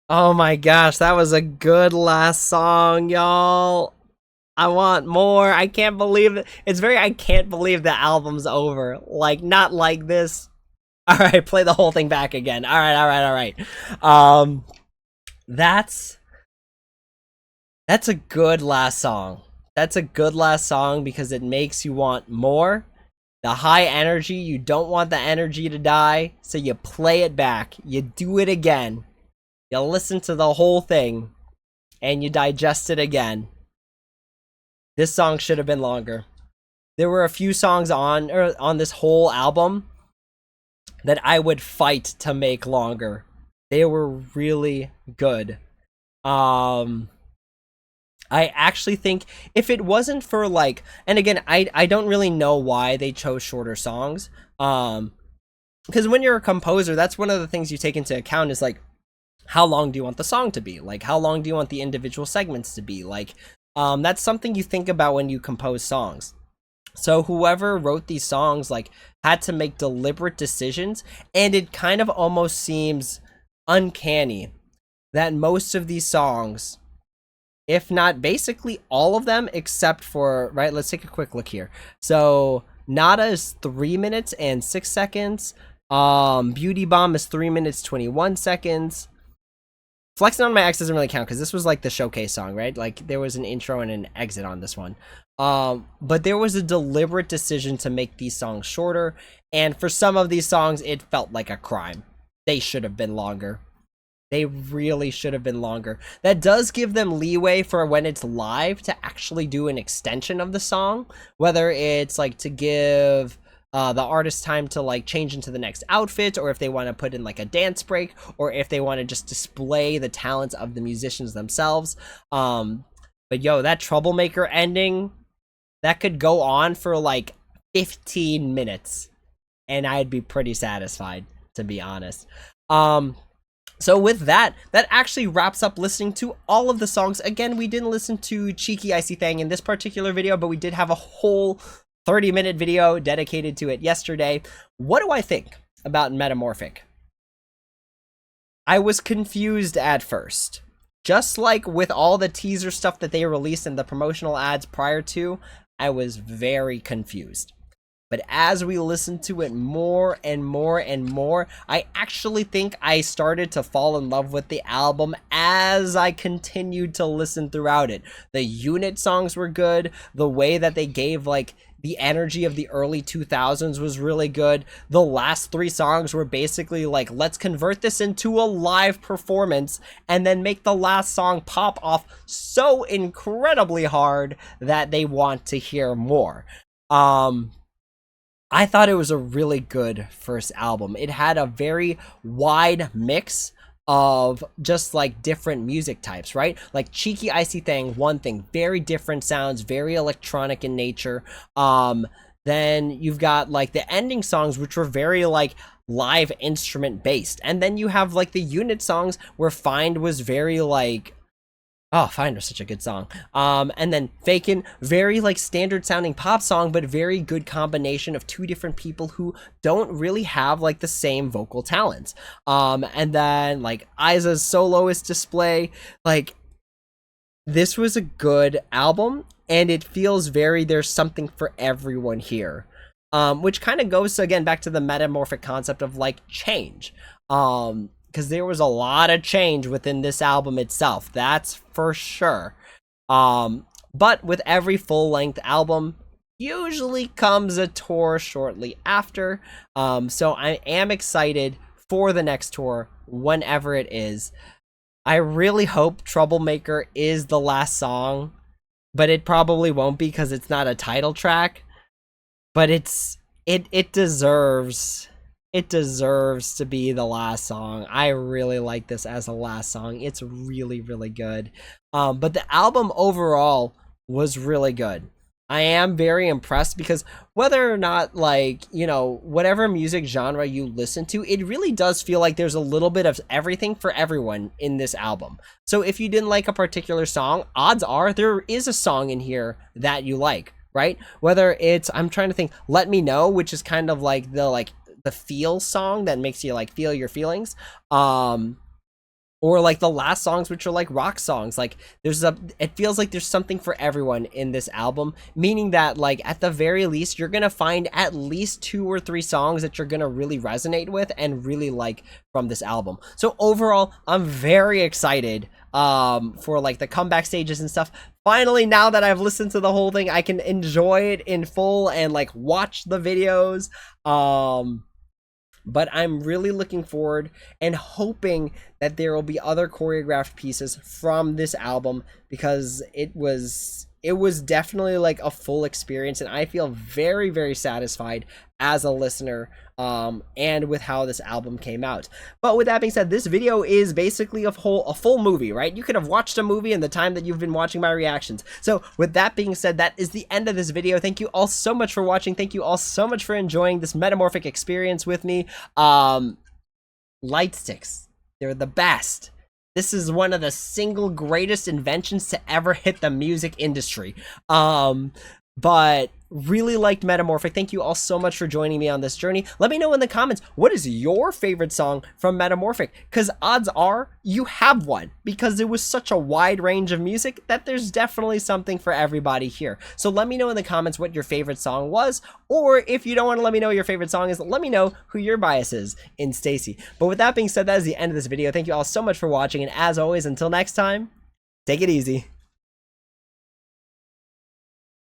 Oh my gosh, that was a good last song, y'all. I want more. I can't believe it. It's very, I can't believe the album's over. Like, not like this. All right, play the whole thing back again. All right. That's a good last song. That's a good last song because it makes you want more. The high energy, you don't want the energy to die, so you play it back. You do it again. You listen to the whole thing, and you digest it again. This song should have been longer. There were a few songs on this whole album that I would fight to make longer. They were really good. I actually think if it wasn't for, like, and again, I don't really know why they chose shorter songs. Because when you're a composer, that's one of the things you take into account is, like, how long do you want the song to be? Like, how long do you want the individual segments to be? Like, that's something you think about when you compose songs. So whoever wrote these songs, like, had to make deliberate decisions, and it kind of almost seems uncanny that most of these songs, if not basically all of them, except for, right, let's take a quick look here. So Nada is 3 minutes and 6 seconds. Beauty Bomb is 3 minutes 21 seconds. Flexing on My Ex doesn't really count because this was like the showcase song, right? Like, there was an intro and an exit on this one. But there was a deliberate decision to make these songs shorter, and for some of these songs, it felt like a crime. They should have been longer. They really should have been longer. That does give them leeway for when it's live to actually do an extension of the song, whether it's like to give the artist time to, like, change into the next outfit, or if they want to put in, like, a dance break, or if they want to just display the talents of the musicians themselves. But yo, that Troublemaker ending, that could go on for like 15 minutes and I'd be pretty satisfied, to be honest. So with that, that actually wraps up listening to all of the songs. Again, we didn't listen to Cheeky Icy Thang in this particular video, but we did have a whole 30-minute video dedicated to it yesterday. What do I think about Metamorphic? I was confused at first. Just like with all the teaser stuff that they released and the promotional ads prior to, I was very confused. But as we listened to it more and more and more, I actually think I started to fall in love with the album as I continued to listen throughout it. The unit songs were good. The way that they gave like the energy of the early 2000s was really good. The last 3 songs were basically like, let's convert this into a live performance and then make the last song pop off so incredibly hard that they want to hear more. I thought it was a really good first album. It had a very wide mix of just like different music types, right? Like Cheeky Icy Thang, one thing, very different sounds, very electronic in nature. Then you've got like the ending songs, which were very like live instrument based. And then you have like the unit songs where Find was very like, oh, Find was such a good song. And then Fakin, very like standard sounding pop song, but very good combination of 2 different people who don't really have like the same vocal talents. And then like Aiza's soloist display, like this was a good album and it feels very, there's something for everyone here. Which kind of goes again back to the Metamorphic concept of like change. Because there was a lot of change within this album itself, that's for sure. But with every full-length album, usually comes a tour shortly after. So I am excited for the next tour, whenever it is. I really hope Troublemaker is the last song, but it probably won't be because it's not a title track. But it deserves... It deserves to be the last song. I really like this as a last song. It's really, really good. But the album overall was really good. I am very impressed because whether or not, like, you know, whatever music genre you listen to, it really does feel like there's a little bit of everything for everyone in this album. So if you didn't like a particular song, odds are there is a song in here that you like, right? Whether it's, I'm trying to think, Let Me Know, which is kind of like the feel song that makes you like feel your feelings, or like the last songs, which are like rock songs. Like it feels like there's something for everyone in this album, meaning that like at the very least you're gonna find at least 2 or 3 songs that you're gonna really resonate with and really like from this album. So overall, I'm very excited for like the comeback stages and stuff. Finally, now that I've listened to the whole thing, I can enjoy it in full and like watch the videos. But I'm really looking forward and hoping that there will be other choreographed pieces from this album, because it was definitely like a full experience, and I feel very, very satisfied as a listener and with how this album came out. But with that being said, this video is basically a full movie, right? You could have watched a movie in the time that you've been watching my reactions. So with that being said, that is the end of this video. Thank you all so much for watching. Thank you all so much for enjoying this Metamorphic experience with me. Light sticks, they're the best. This is one of the single greatest inventions to ever hit the music industry. But really liked Metamorphic. Thank you all so much for joining me on this journey. Let me know in the comments, what is your favorite song from Metamorphic? Because odds are you have one, because it was such a wide range of music that there's definitely something for everybody here. So let me know in the comments what your favorite song was, or if you don't want to let me know what your favorite song is, let me know who your bias is in STAYC. But with that being said, that is the end of this video. Thank you all so much for watching, and as always, until next time, take it easy.